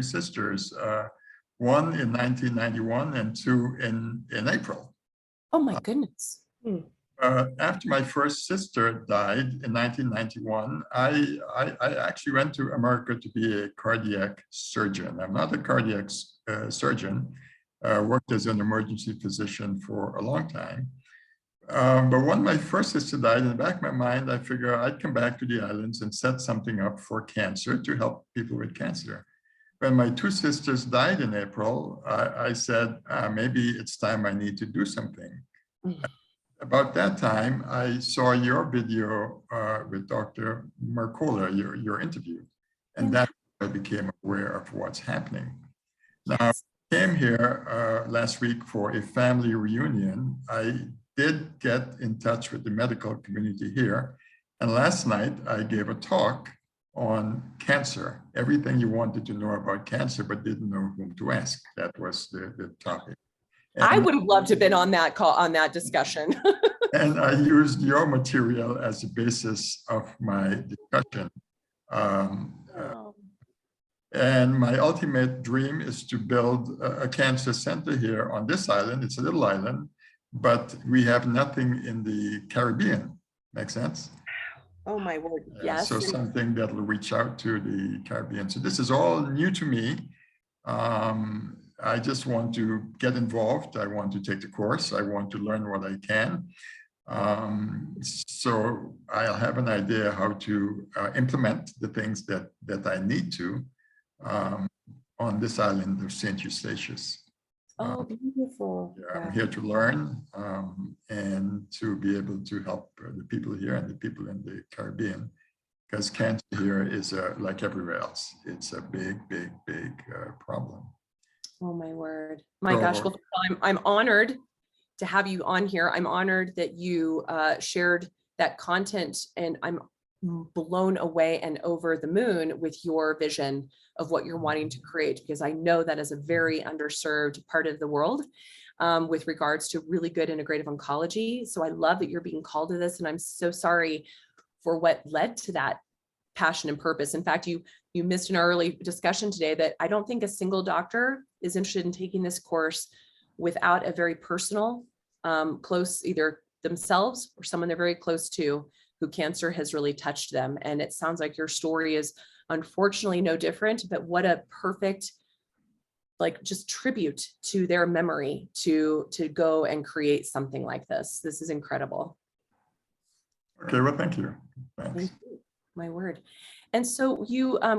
sisters, one in 1991 and two in April. Oh my goodness. After my first sister died in 1991, I actually went to America to be a cardiac surgeon. I'm not a cardiac surgeon, worked as an emergency physician for a long time. But when my first sister died, in the back of my mind, I figured I'd come back to the islands and set something up for cancer to help people with cancer. When my two sisters died in April, I said, maybe it's time I need to do something. about that time, I saw your video with Dr. Mercola, your interview, and Yeah. that I became aware of what's happening. Now, I came here last week for a family reunion. I did get in touch with the medical community here, and last night I gave a talk on cancer, everything you wanted to know about cancer, but didn't know whom to ask. That was the topic. I And- would have loved to have been on that call, on that discussion. And I used your material as the basis of my discussion. And my ultimate dream is to build a cancer center here on this island. It's a little island, but we have nothing in the Caribbean. Make sense? Oh my word, yes. So something that will reach out to the Caribbean. So this is all new to me. I just want to get involved. I want to take the course. I want to learn what I can. So I'll have an idea how to implement the things that I need to on this island of St. Eustatius. Oh, beautiful. I'm here to learn and to be able to help the people here and the people in the Caribbean, because cancer here is like everywhere else. It's a big, big, big problem. Oh my word. My gosh. Well, I'm honored to have you on here. I'm honored that you shared that content, and I'm blown away and over the moon with your vision of what you're wanting to create, because I know that is a very underserved part of the world with regards to really good integrative oncology. So I love that you're being called to this, and I'm so sorry for what led to that passion and purpose. In fact, you missed in our early discussion today that I don't think a single doctor is interested in taking this course without a very personal, close, either themselves or someone they're very close to, who cancer has really touched them. And it sounds like your story is unfortunately no different, but what a perfect, like, just tribute to their memory to go and create something like this. This is incredible. Okay, well, thank you. Thanks. Thank you. My word. And so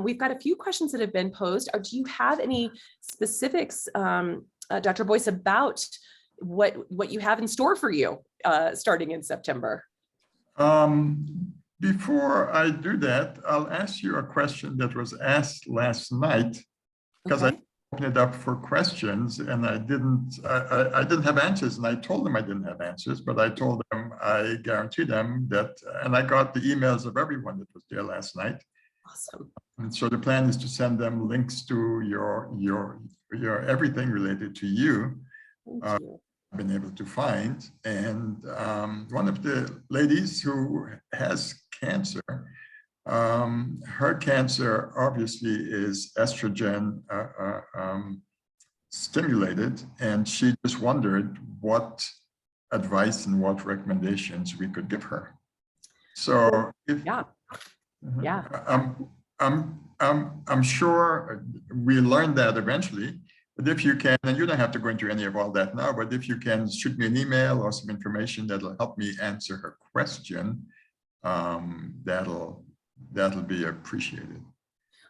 we've got a few questions that have been posed. Do you have any specifics, Dr. Boyce, about what you have in store for you starting in September? Before I do that, I'll ask you a question that was asked last night, because I opened it up for questions and I didn't have answers, and I told them I didn't have answers, but I told them I guarantee them that, and I got the emails of everyone that was there last night. Awesome. And so the plan is to send them links to your everything related to you. Thank you. Been able to find. And one of the ladies who has cancer, her cancer obviously is estrogen stimulated, and she just wondered what advice and what recommendations we could give her. So if I'm sure we learn that eventually. But if you can, and you don't have to go into any of all that now, but if you can shoot me an email or some information that'll help me answer her question, that'll be appreciated.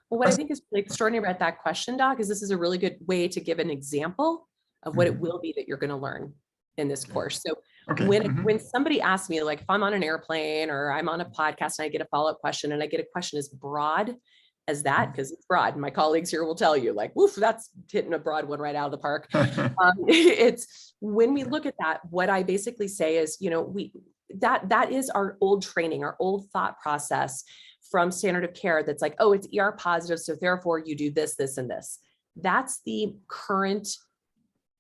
Well, what I think is really extraordinary about that question, Doc, is this is a really good way to give an example of what it will be that you're going to learn in this course. So when somebody asks me, like if I'm on an airplane or I'm on a podcast and I get a follow-up question, and I get a question as broad as that, because it's broad, and my colleagues here will tell you, like, woof, that's hitting a broad one right out of the park. It's when we look at that, what I basically say is, that is our old training, our old thought process from standard of care. That's like, oh, it's ER positive, so therefore you do this, this, and this. That's the current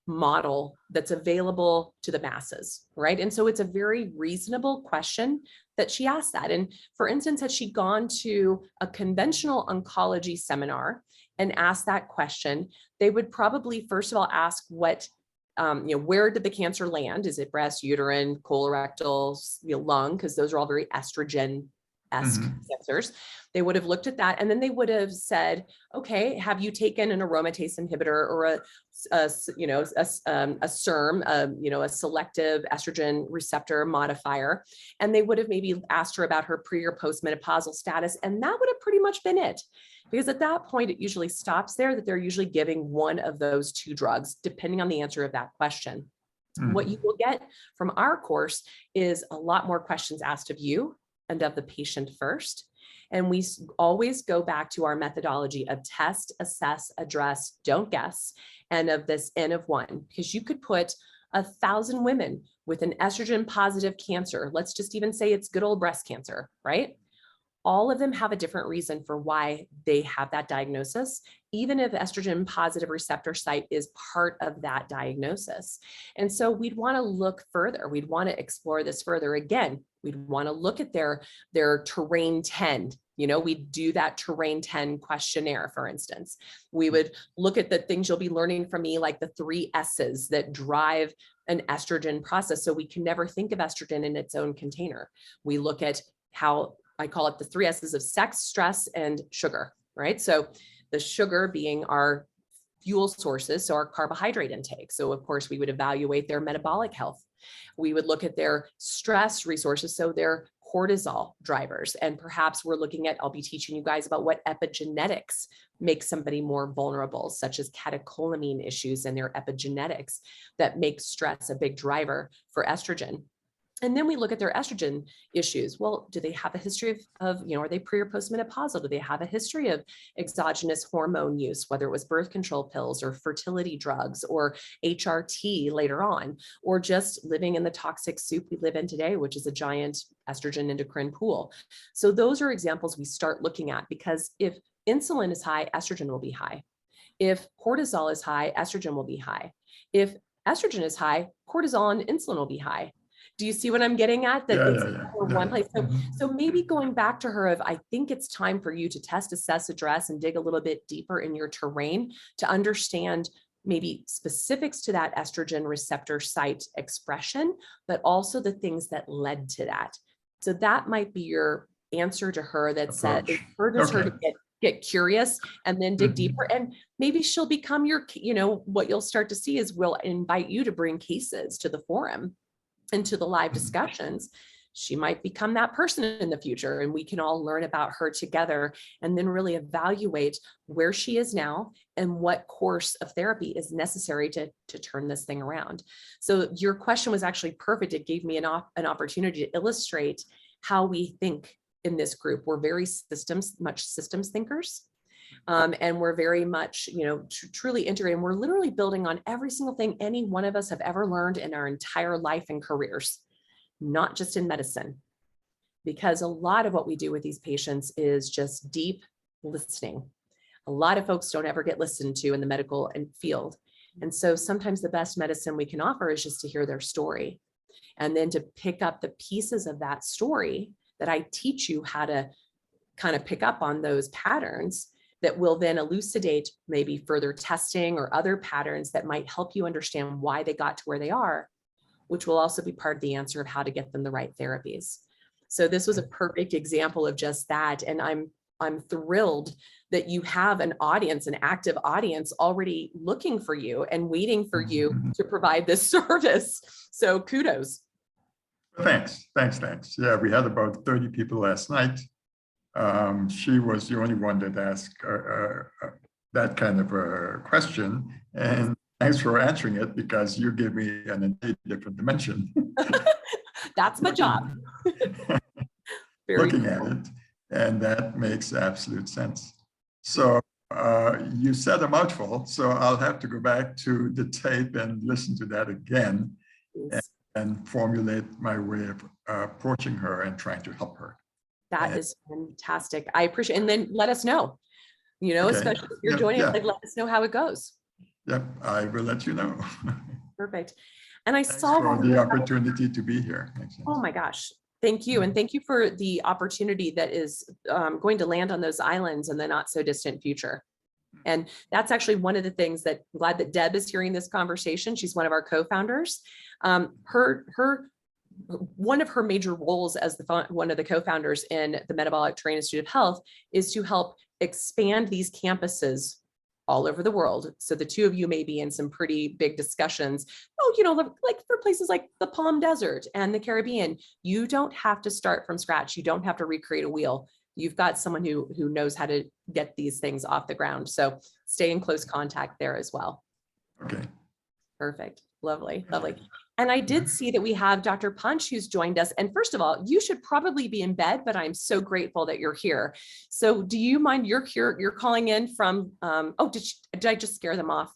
model that's available to the masses, right? And so it's a very reasonable question that she asked that. And for instance, had she gone to a conventional oncology seminar and asked that question, they would probably first of all ask what, where did the cancer land? Is it breast, uterine, colorectal, lung? Because those are all very estrogen-esque cancers. They would have looked at that, and then they would have said, okay, have you taken an aromatase inhibitor or a SERM, a selective estrogen receptor modifier? And they would have maybe asked her about her pre or postmenopausal status, and that would have pretty much been it. Because at that point, it usually stops there, that they're usually giving one of those two drugs, depending on the answer of that question. What you will get from our course is a lot more questions asked of you and of the patient first. And we always go back to our methodology of test, assess, address, don't guess, and of this N of 1, because you could put 1,000 women with an estrogen positive cancer. Let's just even say it's good old breast cancer, right? All of them have a different reason for why they have that diagnosis, even if estrogen positive receptor site is part of that diagnosis. And so we'd want to look further. We'd want to explore this further. Again, we'd want to look at their terrain 10. We do that terrain 10 questionnaire, for instance. We would look at the things you'll be learning from me, like the 3 S's that drive an estrogen process. So we can never think of estrogen in its own container. We look at how I call it the 3 S's of sex, stress, and sugar, right? So the sugar being our fuel sources, so our carbohydrate intake. So of course we would evaluate their metabolic health. We would look at their stress resources, so their cortisol drivers. And perhaps we're looking at, I'll be teaching you guys about what epigenetics makes somebody more vulnerable, such as catecholamine issues and their epigenetics that make stress a big driver for estrogen. And then we look at their estrogen issues. Well, do they have a history of are they pre or postmenopausal? Do they have a history of exogenous hormone use, whether it was birth control pills or fertility drugs or HRT later on, or just living in the toxic soup we live in today, which is a giant estrogen endocrine pool? So those are examples we start looking at, because if insulin is high, estrogen will be high. If cortisol is high, estrogen will be high. If estrogen is high, cortisol and insulin will be high. Do you see what I'm getting at? That it's one place. So maybe going back to her of, I think it's time for you to test, assess, address, and dig a little bit deeper in your terrain to understand maybe specifics to that estrogen receptor site expression, but also the things that led to that. So that might be your answer to her, that said, encourages her to get curious and then dig deeper. And maybe she'll become your, what you'll start to see is we'll invite you to bring cases to the forum and to the live discussions. She might become that person in the future, and we can all learn about her together and then really evaluate where she is now and what course of therapy is necessary to turn this thing around. So your question was actually perfect. It gave me an opportunity to illustrate how we think in this group. We're very much systems thinkers. And we're very much, truly integrated. We're literally building on every single thing any one of us have ever learned in our entire life and careers, not just in medicine. Because a lot of what we do with these patients is just deep listening. A lot of folks don't ever get listened to in the medical field. And so sometimes the best medicine we can offer is just to hear their story, and then to pick up the pieces of that story that I teach you how to kind of pick up on those patterns that will then elucidate maybe further testing or other patterns that might help you understand why they got to where they are, which will also be part of the answer of how to get them the right therapies. So this was a perfect example of just that. And I'm thrilled that you have an audience, an active audience already looking for you and waiting for you to provide this service. So kudos. Thanks. Yeah, we had about 30 people last night. She was the only one that asked that kind of a question, and thanks for answering it, because you give me an entirely different dimension. That's my job. Looking at it, and that makes absolute sense. So you said a mouthful, so I'll have to go back to the tape and listen to that again, and formulate my way of approaching her and trying to help her. That is fantastic. I appreciate it. And then let us know, especially if you're joining, like, let us know how it goes. Yep, I will let you know. Perfect. And I Thanks saw for the opportunity to be here. Oh my gosh. Thank you. And thank you for the opportunity that is going to land on those islands in the not so distant future. And that's actually one of the things that I'm glad that Deb is hearing this conversation. She's one of our co-founders. One of her major roles as one of the co-founders in the Metabolic Terrain Institute of Health is to help expand these campuses all over the world. So the two of you may be in some pretty big discussions. Like for places like the Palm Desert and the Caribbean, you don't have to start from scratch. You don't have to recreate a wheel. You've got someone who knows how to get these things off the ground. So stay in close contact there as well. Okay. Perfect. Lovely. Lovely. And I did see that we have Dr. Punch who's joined us. And first of all, you should probably be in bed, but I'm so grateful that you're here. So do you mind, you're here, you're calling in from, oh, did I just scare them off?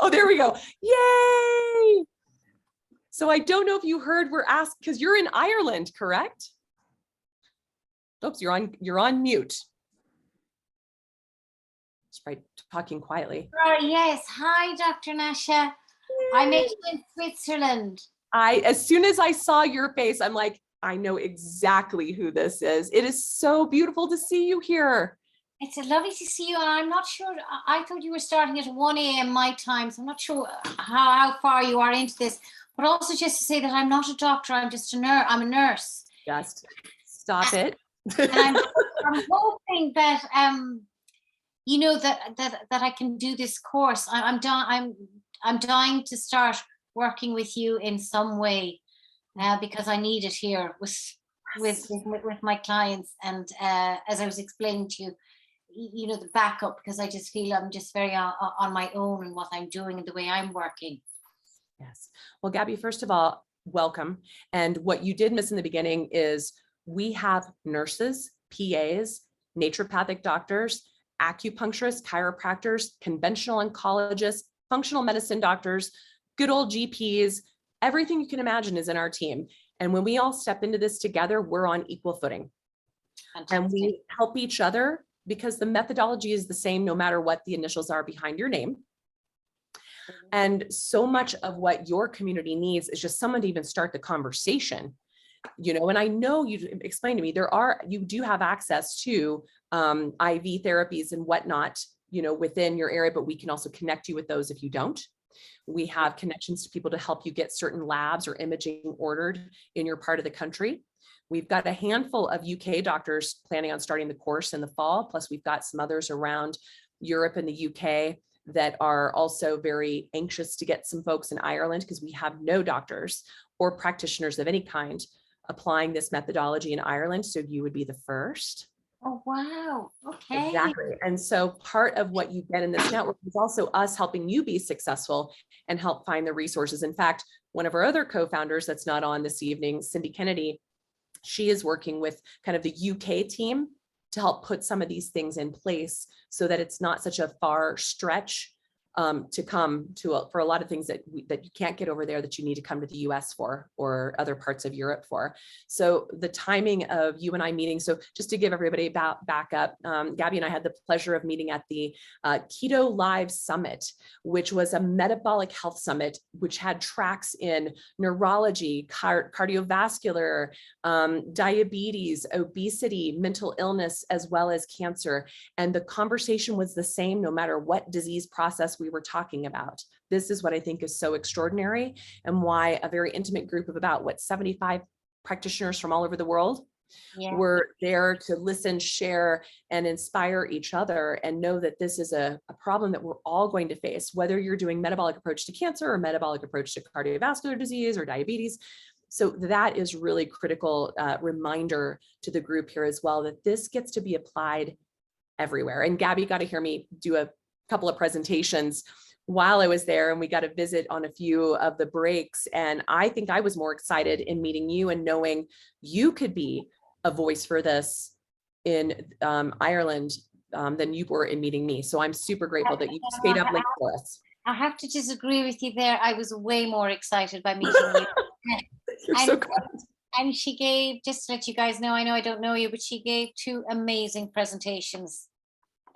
Oh, there we go. Yay. So I don't know if you heard, we're asked, because you're in Ireland, correct? Oops, you're on mute. Just by talking quietly. Yes. Hi, Dr. Nasha. I'm in Switzerland. As soon as I saw your face, I'm like, I know exactly who this is. It is so beautiful to see you here. It's lovely to see you. And I'm not sure, I thought you were starting at 1 a.m. my time. So I'm not sure how far you are into this, but also just to say that I'm not a doctor. I'm just a nurse. I'm a nurse. Just stop it. And I'm hoping that, you know, that I can do this course. I'm dying to start working with you in some way because I need it here with my clients. And as I was explaining to you, you know, the backup, because I just feel I'm just very on my own in what I'm doing and the way I'm working. Yes. Well, Gabby, first of all, welcome. And what you did miss in the beginning is we have nurses, PAs, naturopathic doctors, acupuncturists, chiropractors, conventional oncologists, functional medicine doctors, good old GPs, everything you can imagine is in our team. And when we all step into this together, we're on equal footing. Fantastic. And we help each other because the methodology is the same no matter what the initials are behind your name. And so much of what your community needs is just someone to even start the conversation. You know, and I know you explained to me, you do have access to IV therapies and whatnot, you know, within your area, but we can also connect you with those if you don't. We have connections to people to help you get certain labs or imaging ordered in your part of the country. We've got a handful of UK doctors planning on starting the course in the fall, plus we've got some others around Europe and the UK that are also very anxious to get some folks in Ireland because we have no doctors or practitioners of any kind applying this methodology in Ireland. So you would be the first. Oh, wow. Okay. Exactly. And so part of what you get in this network is also us helping you be successful and help find the resources. In fact, one of our other co-founders that's not on this evening, Cindy Kennedy, she is working with kind of the UK team to help put some of these things in place so that it's not such a far stretch to come to for a lot of things that you can't get over there that you need to come to the US for or other parts of Europe for. So the timing of you and I meeting, so just to give everybody about back up, Gabby and I had the pleasure of meeting at the Keto Live Summit, which was a metabolic health summit, which had tracks in neurology, cardiovascular, diabetes, obesity, mental illness, as well as cancer. And the conversation was the same no matter what disease process we were talking about. This is what I think is so extraordinary and why a very intimate group of about 75 practitioners from all over the world were there to listen, share, and inspire each other and know that this is a problem that we're all going to face, whether you're doing metabolic approach to cancer or metabolic approach to cardiovascular disease or diabetes. So that is really critical reminder to the group here as well, that this gets to be applied everywhere. And Gabby got to hear me do a couple of presentations while I was there, and we got to visit on a few of the breaks. And I think I was more excited in meeting you and knowing you could be a voice for this in Ireland than you were in meeting me. So I'm super grateful that you stayed up late for us. I have to disagree with you there. I was way more excited by meeting you. You're so kind. And she gave, just to let you guys know I don't know you, but she gave 2 amazing presentations.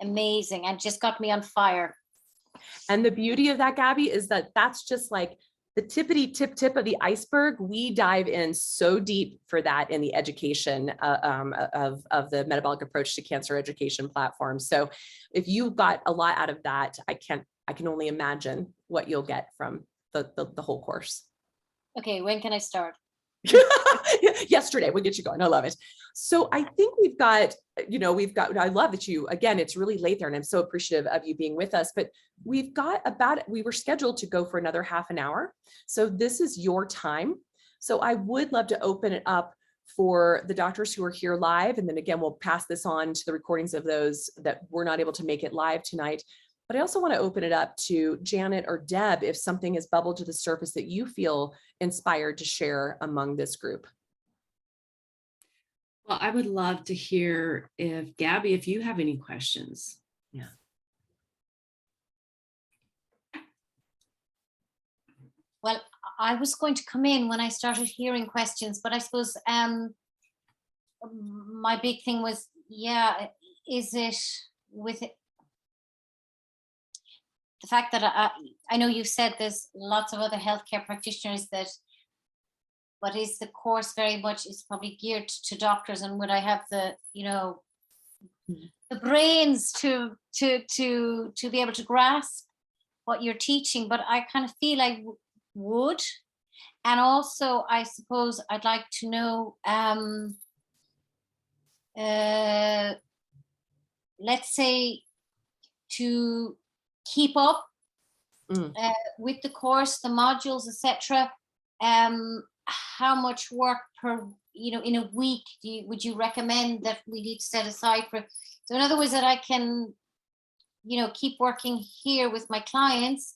Amazing, and just got me on fire. And the beauty of that, Gabby, is that that's just like the tippity tip of the iceberg. We dive in so deep for that in the education of the metabolic approach to cancer education platform. So if you got a lot out of that, I can only imagine what you'll get from the whole course. Okay, when can I start? Yesterday, we'll get you going. I love it. So I think we've got, I love that you, again, it's really late there and I'm so appreciative of you being with us, but we were scheduled to go for another half an hour. So this is your time. So I would love to open it up for the doctors who are here live. And then again, we'll pass this on to the recordings of those that were not able to make it live tonight. But I also want to open it up to Janet or Deb if something has bubbled to the surface that you feel inspired to share among this group. Well, I would love to hear if Gabby, if you have any questions. Yeah. Well, I was going to come in when I started hearing questions, but I suppose my big thing was, yeah, is it with it, the fact that I know you said there's lots of other healthcare practitioners that, but is the course very much is probably geared to doctors, and would I have the, you know, the brains to be able to grasp what you're teaching? But I kind of feel I would. And also, I suppose I'd like to know, let's say, to keep up with the course, the modules, etc. How much work per, you know, in a week would you recommend that we need to set aside for? So in other words, that I can, you know, keep working here with my clients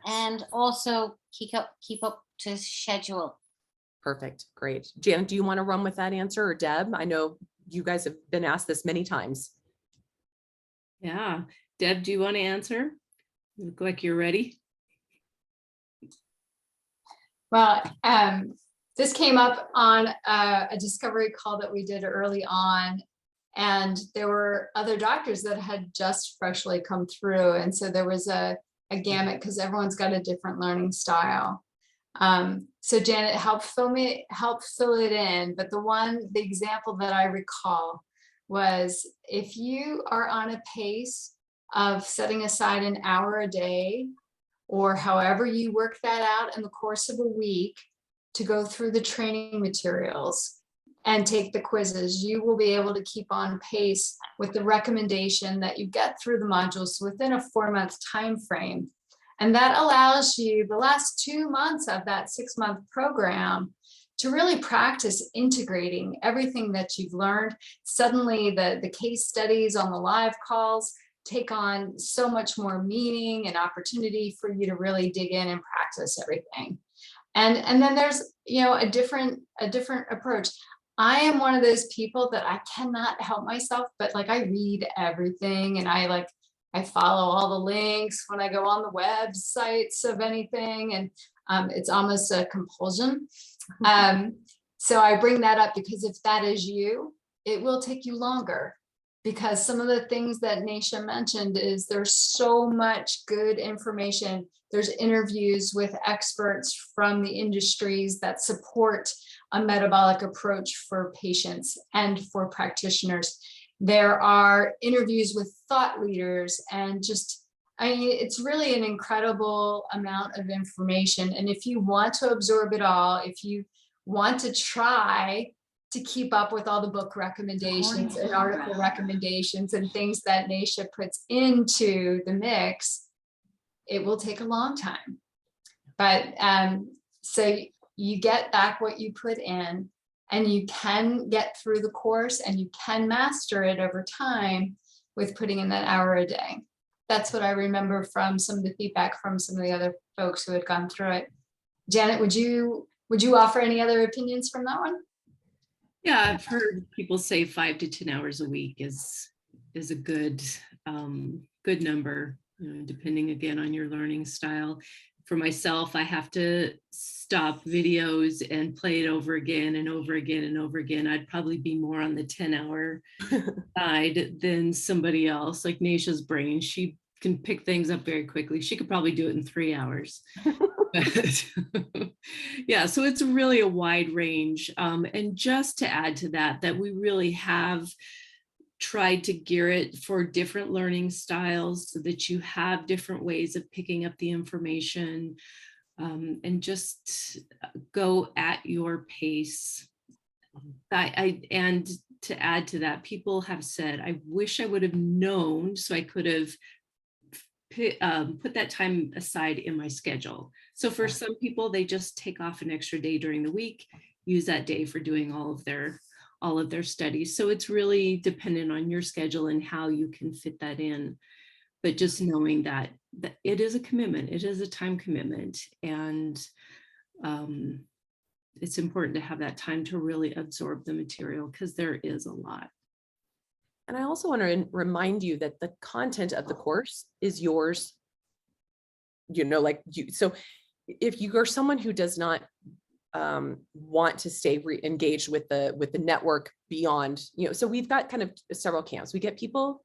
and also keep up to schedule. Perfect. Great. Janet, do you want to run with that answer, or Deb? I know you guys have been asked this many times. Yeah. Deb, do you want to answer? You look like you're ready. Well, this came up on a discovery call that we did early on, and there were other doctors that had just freshly come through. And so there was a gamut because everyone's got a different learning style. So Janet, help fill it in. But the example that I recall was, if you are on a pace of setting aside an hour a day, or however you work that out in the course of a week, to go through the training materials and take the quizzes, you will be able to keep on pace with the recommendation that you get through the modules within a 4-month time frame. And that allows you the last 2 months of that 6-month program to really practice integrating everything that you've learned. Suddenly the case studies on the live calls take on so much more meaning and opportunity for you to really dig in and practice everything. And then there's, you know, a different approach. I am one of those people that I cannot help myself, but like, I read everything, and I follow all the links when I go on the websites of anything, and it's almost a compulsion. So I bring that up because if that is you, it will take you longer, because some of the things that Nasha mentioned is there's so much good information. There's interviews with experts from the industries that support a metabolic approach for patients and for practitioners. There are interviews with thought leaders, and just, I mean, it's really an incredible amount of information. And if you want to absorb it all, if you want to try to keep up with all the book recommendations and article recommendations and things that Nasha puts into the mix, it will take a long time. But so you get back what you put in, and you can get through the course, and you can master it over time with putting in that hour a day. That's what I remember from some of the feedback from some of the other folks who had gone through it. Janet, would you offer any other opinions from that one? Yeah, I've heard people say 5 to 10 hours a week is a good number, depending again on your learning style. For myself, I have to stop videos and play it over again and over again and over again. I'd probably be more on the 10-hour side than somebody else. Like Nasha's brain, she can pick things up very quickly. She could probably do it in 3 hours. But yeah, so it's really a wide range. And just to add to that we really have tried to gear it for different learning styles so that you have different ways of picking up the information, and just go at your pace. And to add to that, people have said, I wish I would have known so I could have put that time aside in my schedule. So for some people, they just take off an extra day during the week, use that day for doing all of their studies. So it's really dependent on your schedule and how you can fit that in. but just knowing that it is a commitment, it is a time commitment, and it's important to have that time to really absorb the material because there is a lot. And I also want to remind you that the content of the course is yours. So if you are someone who does not want to stay engaged with the network beyond, so we've got kind of several camps. We get people,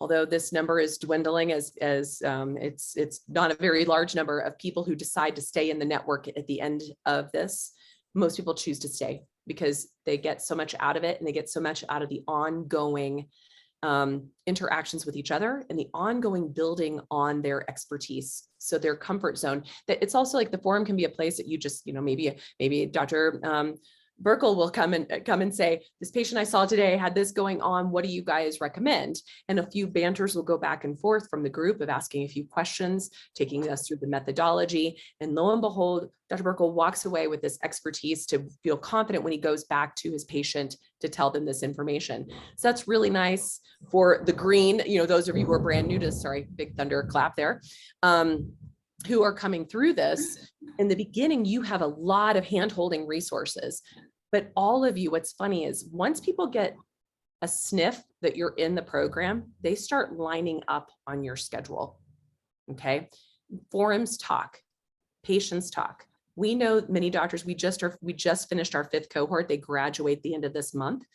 although this number is dwindling as it's not a very large number of people who decide to stay in the network at the end of this. Most people choose to stay because they get so much out of it, and they get so much out of the ongoing interactions with each other and the ongoing building on their expertise. So their comfort zone, that it's also like the forum can be a place that you just, maybe Dr. Burkle will come and say, this patient I saw today had this going on. What do you guys recommend? And a few banters will go back and forth from the group of asking a few questions, taking us through the methodology. And lo and behold, Dr. Burkle walks away with this expertise to feel confident when he goes back to his patient to tell them this information. So that's really nice for the green, those of you who are brand new to this, sorry, big thunder clap there. Who are coming through this. In the beginning, you have a lot of hand-holding resources, but all of you, what's funny is once people get a sniff that you're in the program, they start lining up on your schedule. Okay. Forums talk, patients talk. We know many doctors, we just finished our 5th cohort. They graduate the end of this month.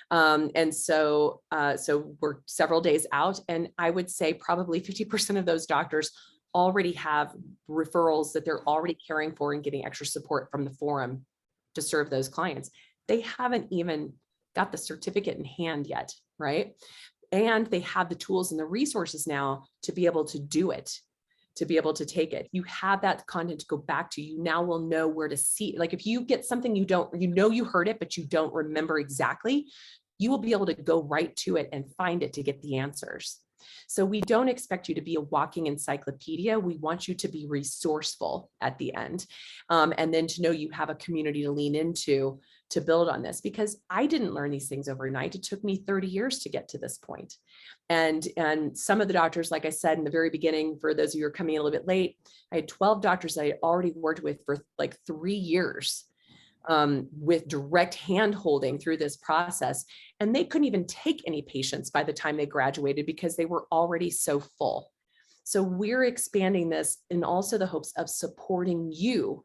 And so we're several days out, and I would say probably 50% of those doctors already have referrals that they're already caring for and getting extra support from the forum to serve those clients. They haven't even got the certificate in hand yet, right? And they have the tools and the resources now to be able to do it, to be able to take it. You have that content to go back to. You now will know where to see. Like if you get something you heard it, but you don't remember exactly, you will be able to go right to it and find it to get the answers. So we don't expect you to be a walking encyclopedia. We want you to be resourceful at the end. And then to know you have a community to lean into to build on this, because I didn't learn these things overnight. It took me 30 years to get to this point. And some of the doctors, like I said in the very beginning, for those of you who are coming in a little bit late, I had 12 doctors I had already worked with for like 3 years. With direct hand holding through this process. And they couldn't even take any patients by the time they graduated because they were already so full. So we're expanding this in also the hopes of supporting you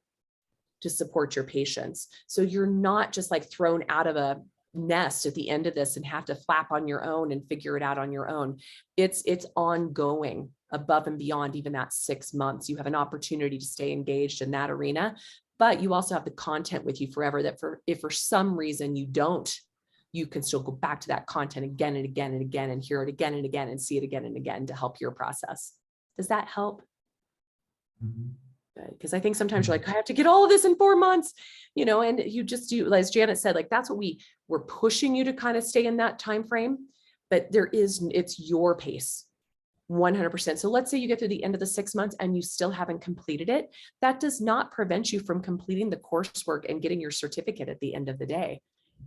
to support your patients. So you're not just like thrown out of a nest at the end of this and have to flap on your own and figure it out on your own. It's ongoing above and beyond even that 6 months. You have an opportunity to stay engaged in that arena. But you also have the content with you forever that if for some reason you don't, you can still go back to that content again and again and again and hear it again and again and see it again and again to help your process. Does that help? Because I think sometimes you're like, I have to get all of this in 4 months, and you just do, as Janet said, like that's what we're pushing you to kind of stay in that time frame, but it's your pace. 100%. So let's say you get to the end of the 6 months and you still haven't completed it. That does not prevent you from completing the coursework and getting your certificate at the end of the day.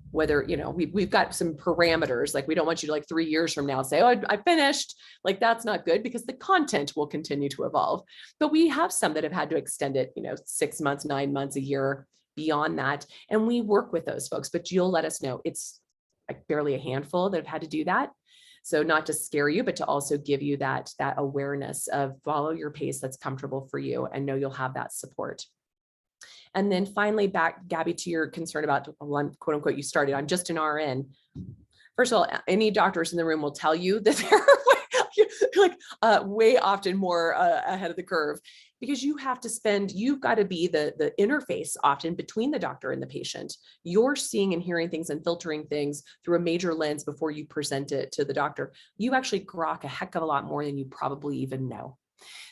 Whether, we've got some parameters, like we don't want you to like 3 years from now say, oh, I finished. Like that's not good because the content will continue to evolve. But we have some that have had to extend it, 6 months, 9 months, a year beyond that. And we work with those folks, but you'll let us know. It's like barely a handful that have had to do that. So not to scare you, but to also give you that awareness of follow your pace that's comfortable for you and know you'll have that support. And then finally, back, Gabby, to your concern about quote unquote, you started, I'm just an RN. First of all, any doctors in the room will tell you that they're way often more ahead of the curve, because you've got to be the interface often between the doctor and the patient. You're seeing and hearing things and filtering things through a major lens before you present it to the doctor. You actually grok a heck of a lot more than you probably even know.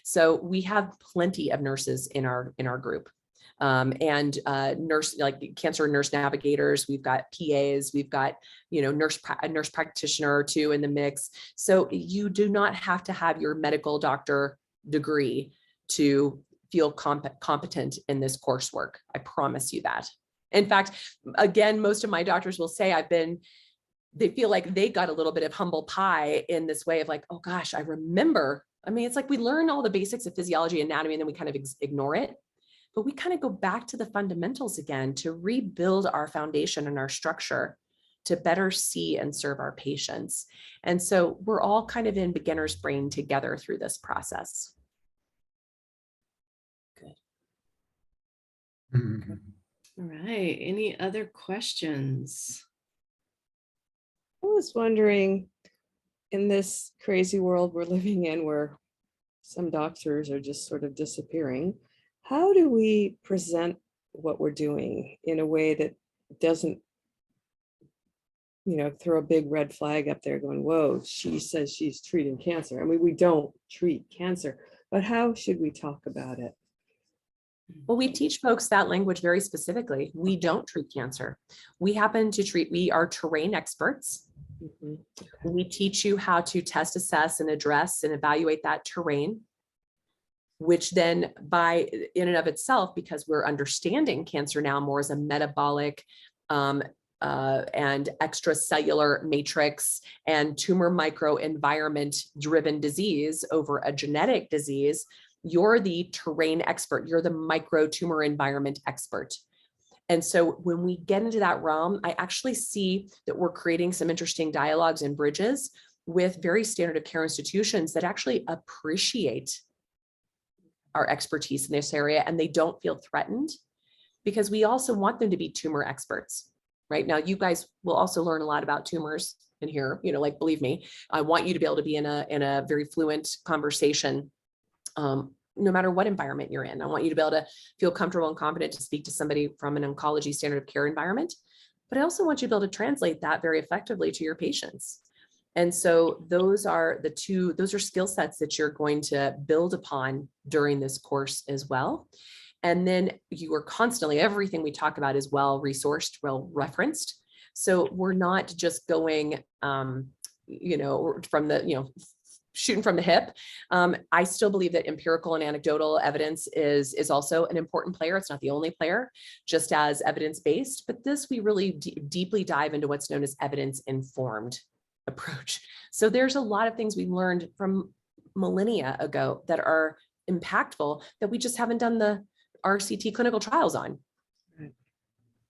So we have plenty of nurses in our group. And nurse, like cancer nurse navigators, we've got PAs, we've got, a nurse practitioner or two in the mix. So you do not have to have your medical doctor degree to feel competent in this coursework. I promise you that. In fact, again, most of my doctors will say they feel like they got a little bit of humble pie in this way of like, oh gosh, I remember I mean, it's like we learn all the basics of physiology, anatomy, and then we kind of ignore it. But we kind of go back to the fundamentals again to rebuild our foundation and our structure to better see and serve our patients. And so we're all kind of in beginner's brain together through this process. Good. All right. Any other questions? I was wondering, in this crazy world we're living in where some doctors are just sort of disappearing, how do we present what we're doing in a way that doesn't, throw a big red flag up there going, whoa, she says she's treating cancer. I mean, we don't treat cancer, but how should we talk about it? Well, we teach folks that language very specifically. We don't treat cancer. We are terrain experts. We teach you how to test, assess, and address and evaluate that terrain, which then in and of itself, because we're understanding cancer now more as a metabolic and extracellular matrix and tumor microenvironment driven disease over a genetic disease, you're the terrain expert. You're the micro tumor environment expert. And so when we get into that realm, I actually see that we're creating some interesting dialogues and bridges with very standard of care institutions that actually appreciate our expertise in this area, and they don't feel threatened, because we also want them to be tumor experts. Right now, you guys will also learn a lot about tumors in here, like, believe me, I want you to be able to be in a very fluent conversation, no matter what environment you're in. I want you to be able to feel comfortable and confident to speak to somebody from an oncology standard of care environment, but I also want you to be able to translate that very effectively to your patients. And so those are skill sets that you're going to build upon during this course as well. And then you are constantly, everything we talk about is well resourced, well referenced. So we're not just going, from the, shooting from the hip. I still believe that empirical and anecdotal evidence is also an important player. It's not the only player, just as evidence-based, but this, we really deeply dive into what's known as evidence-informed approach. So there's a lot of things we learned from millennia ago that are impactful that we just haven't done the RCT clinical trials on.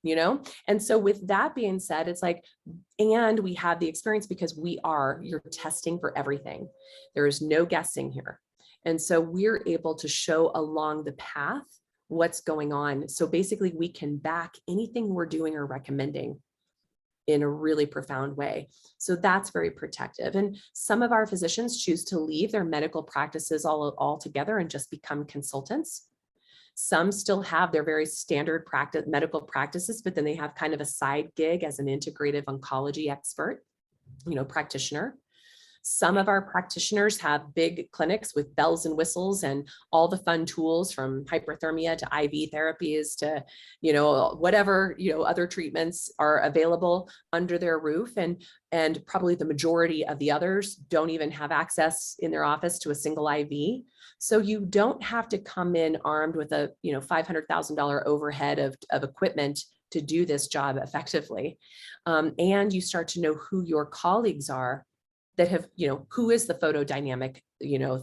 And so with that being said, it's like, and we have the experience because you're testing for everything. There is no guessing here. And so we're able to show along the path what's going on. So basically we can back anything we're doing or recommending in a really profound way. So that's very protective. And some of our physicians choose to leave their medical practices all together and just become consultants. Some still have their very standard medical practices, but then they have kind of a side gig as an integrative oncology expert, practitioner. Some of our practitioners have big clinics with bells and whistles and all the fun tools, from hyperthermia to IV therapies to, whatever, other treatments are available under their roof. And probably the majority of the others don't even have access in their office to a single IV. So you don't have to come in armed with a, $500,000 overhead of equipment to do this job effectively. And you start to know who your colleagues are that have, who is the photodynamic,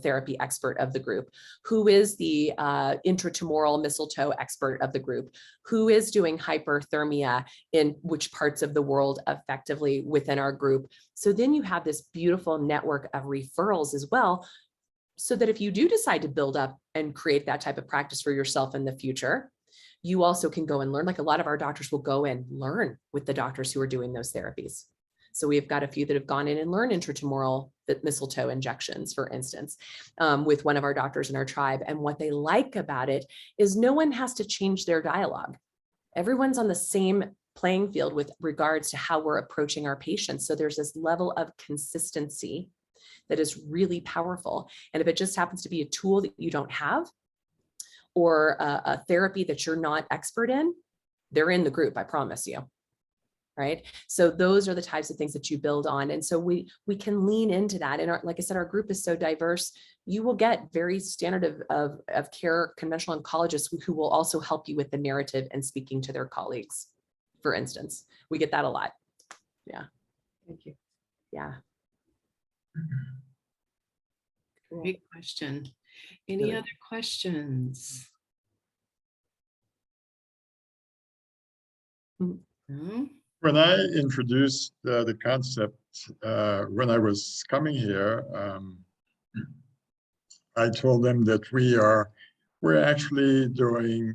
therapy expert of the group? Who is the intratumoral mistletoe expert of the group? Who is doing hyperthermia in which parts of the world effectively within our group? So then you have this beautiful network of referrals as well, so that if you do decide to build up and create that type of practice for yourself in the future, you also can go and learn. Like, a lot of our doctors will go and learn with the doctors who are doing those therapies. So we've got a few that have gone in and learned intratumoral mistletoe injections, for instance, with one of our doctors in our tribe. And what they like about it is no one has to change their dialogue. Everyone's on the same playing field with regards to how we're approaching our patients. So there's this level of consistency that is really powerful. And if it just happens to be a tool that you don't have, or a therapy that you're not expert in, they're in the group, I promise you. Right. So those are the types of things that you build on. And so we can lean into that. And like I said, our group is so diverse. You will get very standard of care conventional oncologists who will also help you with the narrative and speaking to their colleagues. For instance, we get that a lot. Yeah. Thank you. Yeah. Great question. Any other questions? No? When I introduced the concept, when I was coming here, I told them that we're actually doing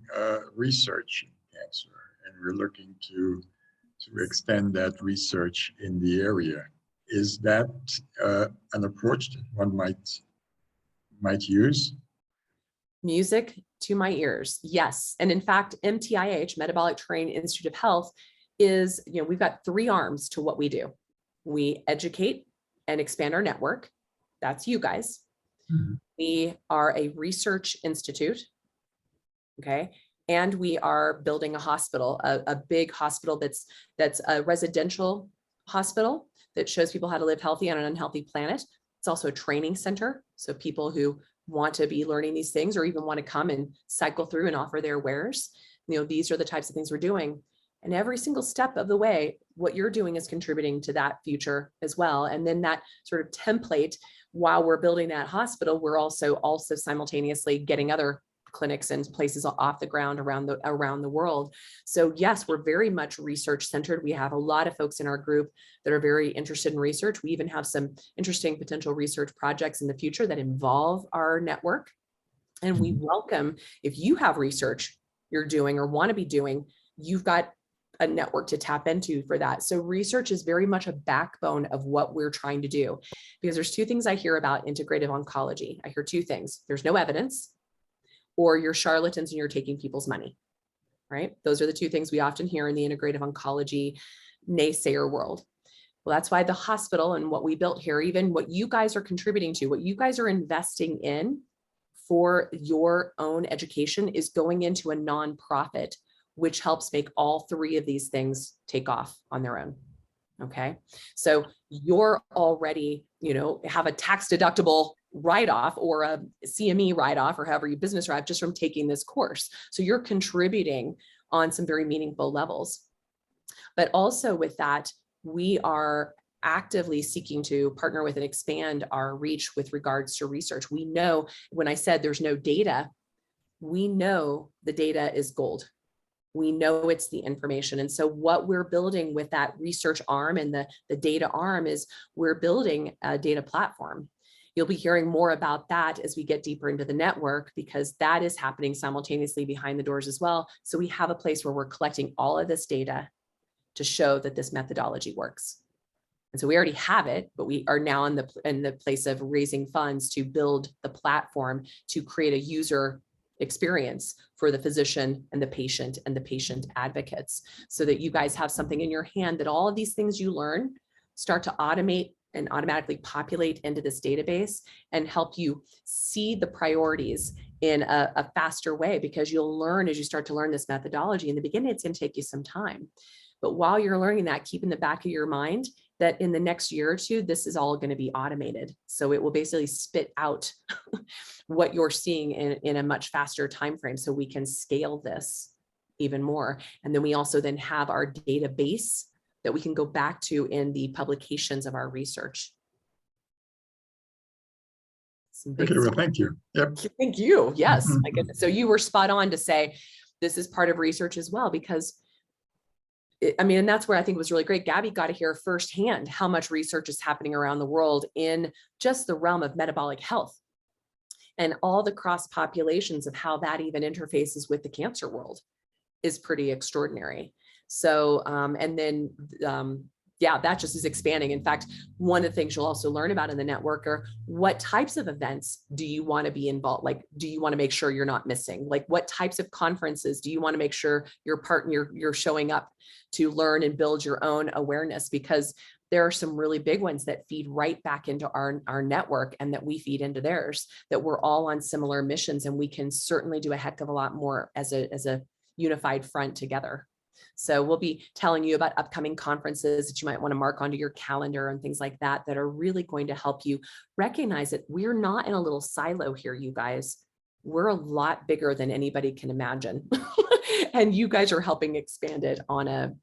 research in cancer, and we're looking to extend that research in the area. Is that an approach that one might use? Music to my ears, yes. And in fact, MTIH, Metabolic Training Institute of Health, is, we've got 3 arms to what we do. We educate and expand our network. That's you guys. Mhm. We are a research institute. Okay. And we are building a hospital, a big hospital that's a residential hospital that shows people how to live healthy on an unhealthy planet. It's also a training center. So people who want to be learning these things or even want to come and cycle through and offer their wares, these are the types of things we're doing. And every single step of the way, what you're doing is contributing to that future as well. And then that sort of template, while we're building that hospital, we're also simultaneously getting other clinics and places off the ground around the world. So yes, we're very much research centered. We have a lot of folks in our group that are very interested in research. We even have some interesting potential research projects in the future that involve our network. And we welcome, if you have research you're doing or want to be doing, you've got a network to tap into for that. So research is very much a backbone of what we're trying to do, because there's 2 things I hear about integrative oncology. I hear 2 things. There's no evidence, or you're charlatans and you're taking people's money, right? Those are the 2 things we often hear in the integrative oncology naysayer world. Well, that's why the hospital and what we built here, even what you guys are contributing to, what you guys are investing in for your own education, is going into a nonprofit, which helps make all 3 of these things take off on their own. Okay. So you're already, have a tax deductible write-off or a CME write-off, or however you business write, just from taking this course. So you're contributing on some very meaningful levels. But also with that, we are actively seeking to partner with and expand our reach with regards to research. We know, when I said there's no data, we know the data is gold. We know it's the information. And so what we're building with that research arm and the data arm is we're building a data platform. You'll be hearing more about that as we get deeper into the network, because that is happening simultaneously behind the doors as well. So we have a place where we're collecting all of this data to show that this methodology works. And so we already have it, but we are now in the place of raising funds to build the platform to create a user experience for the physician and the patient advocates, so that you guys have something in your hand that all of these things you learn start to automate and automatically populate into this database and help you see the priorities in a faster way, because you'll learn as you start to learn this methodology. In the beginning, it's going to take you some time. But while you're learning that, keep in the back of your mind that in the next year or 2, this is all going to be automated. So it will basically spit out what you're seeing in a much faster time frame, so we can scale this even more. And then we also then have our database that we can go back to in the publications of our research. Okay, well, thank you. Yep. Thank you. Yes, my goodness. So you were spot on to say this is part of research as well, because and that's where I think it was really great. Gabby got to hear firsthand how much research is happening around the world in just the realm of metabolic health, and all the cross populations of how that even interfaces with the cancer world is pretty extraordinary. So, and then, yeah, that just is expanding. In fact, one of the things you'll also learn about in the network are what types of events do you want to be involved? Like, do you want to make sure you're not missing? Like, what types of conferences do you want to make sure you're showing up to learn and build your own awareness? Because there are some really big ones that feed right back into our network, and that we feed into theirs, that we're all on similar missions, and we can certainly do a heck of a lot more as a unified front together. So we'll be telling you about upcoming conferences that you might want to mark onto your calendar and things like that, that are really going to help you recognize that we're not in a little silo here, you guys. We're a lot bigger than anybody can imagine. And you guys are helping expand it on a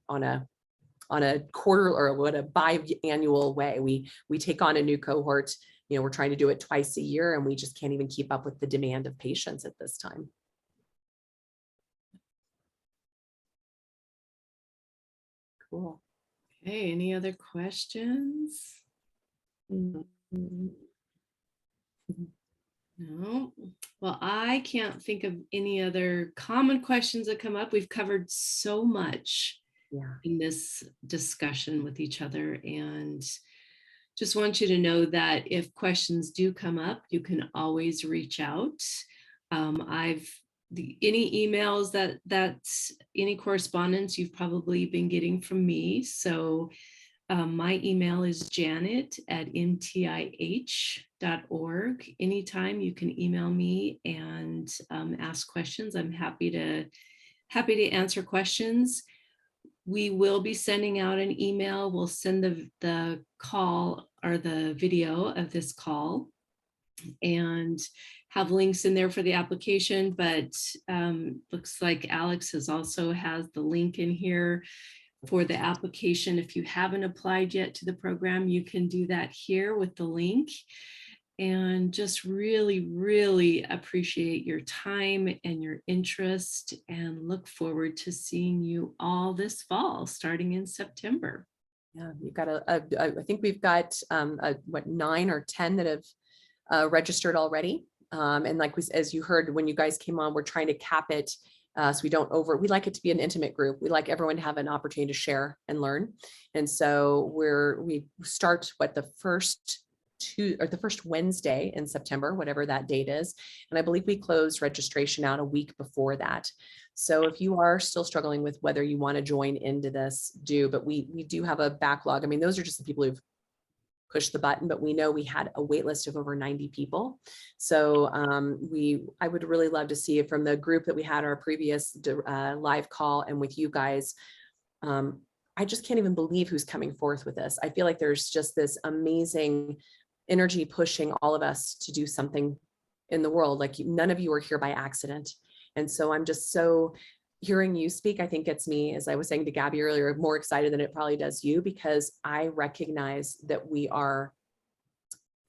quarter or what a biannual way. We take on a new cohort we're trying to do it twice a year and we just can't even keep up with the demand of patients at this time. Cool. Okay, any other questions? No. Well, I can't think of any other common questions that come up. We've covered so much in this discussion with each other, and just want you to know that if questions do come up, you can always reach out. Any emails that any correspondence you've probably been getting from me. So my email is janet@mtih.org. Anytime you can email me and ask questions. I'm happy to answer questions. We will be sending out an email. We'll send the call or the video of this call and have links in there for the application, but looks like Alex has the link in here for the application. If you haven't applied yet to the program, you can do that here with the link. And just really, really appreciate your time and your interest, and look forward to seeing you all this fall, starting in September. Yeah, you've got I think we've got 9 or 10 that have registered already. And as you heard when you guys came on, we're trying to cap it so we don't we like it to be an intimate group. We like everyone to have an opportunity to share and learn. And so we start the first Wednesday in September, whatever that date is. And I believe we close registration out a week before that. So if you are still struggling with whether you want to join into this, but we do have a backlog. I mean, those are just the people who've pushed the button, but we know we had a wait list of over 90 people. So I would really love to see from the group that we had our previous live call and with you guys. I just can't even believe who's coming forth with this. I feel like there's just this amazing energy pushing all of us to do something in the world. Like none of you are here by accident. And so I'm just so hearing you speak, I think gets me, as I was saying to Gabby earlier, more excited than it probably does you, because I recognize that we are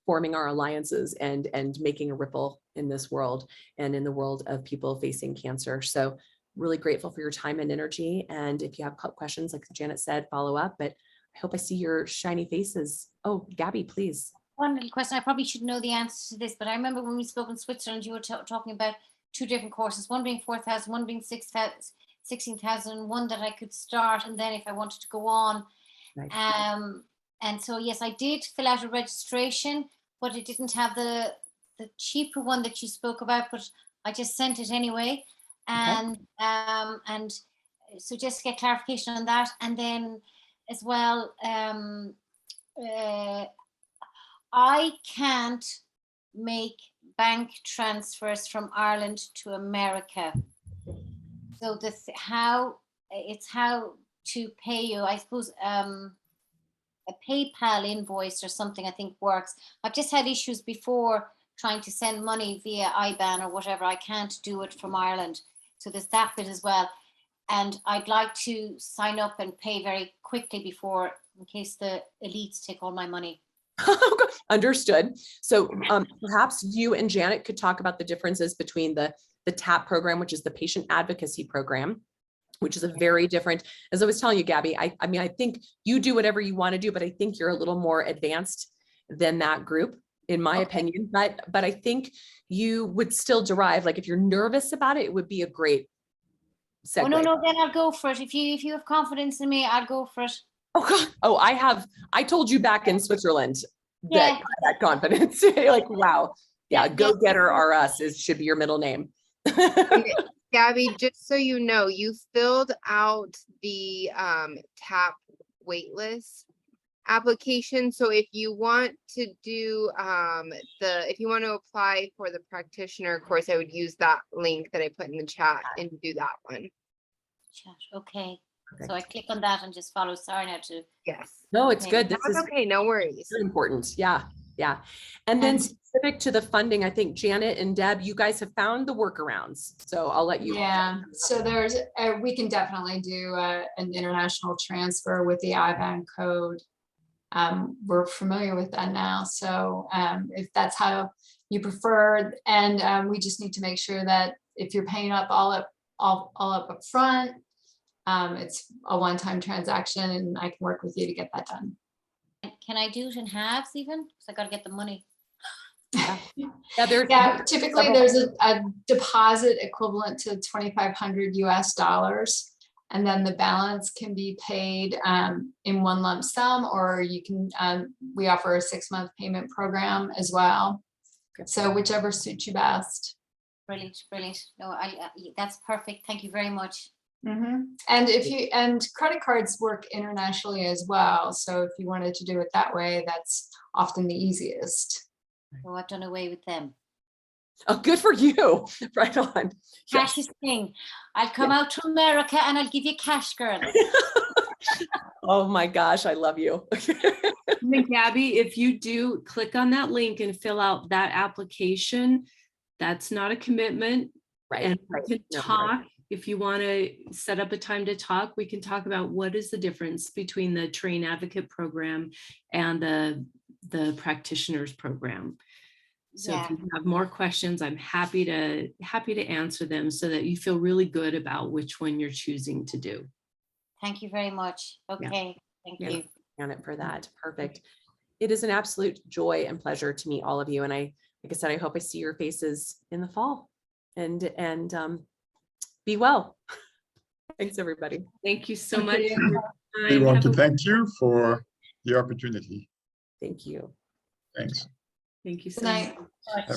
forming our alliances and making a ripple in this world and in the world of people facing cancer. So really grateful for your time and energy. And if you have questions, like Janet said, follow up, but I hope I see your shiny faces. Oh, Gabby, please. One little question. I probably should know the answer to this, but I remember when we spoke in Switzerland, you were talking about 2 different courses, one being 4,000, one being 16,000, one that I could start, and then if I wanted to go on. Nice. And so, yes, I did fill out a registration, but it didn't have the cheaper one that you spoke about, but I just sent it anyway. And so just to get clarification on that. And then as well, I can't make bank transfers from Ireland to America. So how to pay you, I suppose a PayPal invoice or something I think works. I've just had issues before trying to send money via IBAN or whatever. I can't do it from Ireland. So there's that bit as well. And I'd like to sign up and pay very quickly before, in case the elites take all my money. Understood. So perhaps you and Janet could talk about the differences between the TAP program, which is the patient advocacy program, which is a very different, as I was telling you, Gabby, I mean, I think you do whatever you want to do, but I think you're a little more advanced than that group, in my opinion. But I think you would still derive, like if you're nervous about it, it would be a great segue. Oh, no, then I'll go for it. If you have confidence in me, I'll go for it. Oh God. Oh, I told you back in Switzerland that that confidence. Like, wow. Yeah. Go getter RS should be your middle name. Gabby, just so you know, you filled out the TAP waitlist application. So if you want to do if you want to apply for the practitioner course, I would use that link that I put in the chat and do that one. Okay. So I click on that and just follow Sarna to. Yes. No, it's good. This is okay. No worries. very important. Yeah. Yeah. And then specific to the funding, I think Janet and Deb, you guys have found the workarounds. So I'll let you. Yeah. So there's we can definitely do an international transfer with the IBAN code. we're familiar with that now. So if that's how you prefer, and we just need to make sure that if you're paying up all up front, it's a one-time transaction, and I can work with you to get that done. Can I do it in halves even? Because I gotta get the money. Yeah, typically there's a deposit equivalent to 2,500 US dollars. And then the balance can be paid in one lump sum, or you can, we offer a 6-month payment program as well. So whichever suits you best. Brilliant, brilliant. No, that's perfect. Thank you very much. And credit cards work internationally as well. So if you wanted to do it that way, that's often the easiest. So I've done away with them. Oh, good for you. Right on. Cash is king. I'll come out to America and I'll give you cash, girl. Oh my gosh, I love you. And then Gabby, if you do click on that link and fill out that application, that's not a commitment. Right. And right. we can No, talk. If you want to set up a time to talk, we can talk about what is the difference between the Train Advocate program and the Practitioners program. So if you have more questions, I'm happy to answer them so that you feel really good about which one you're choosing to do. Thank you very much. Okay, thank you. On it for that. Perfect. It is an absolute joy and pleasure to meet all of you. And like I said, I hope I see your faces in the fall. And be well. Thanks, everybody. Thank you so much. We want to thank you for the opportunity. Thank you. Thanks. Thank you so Good night. much.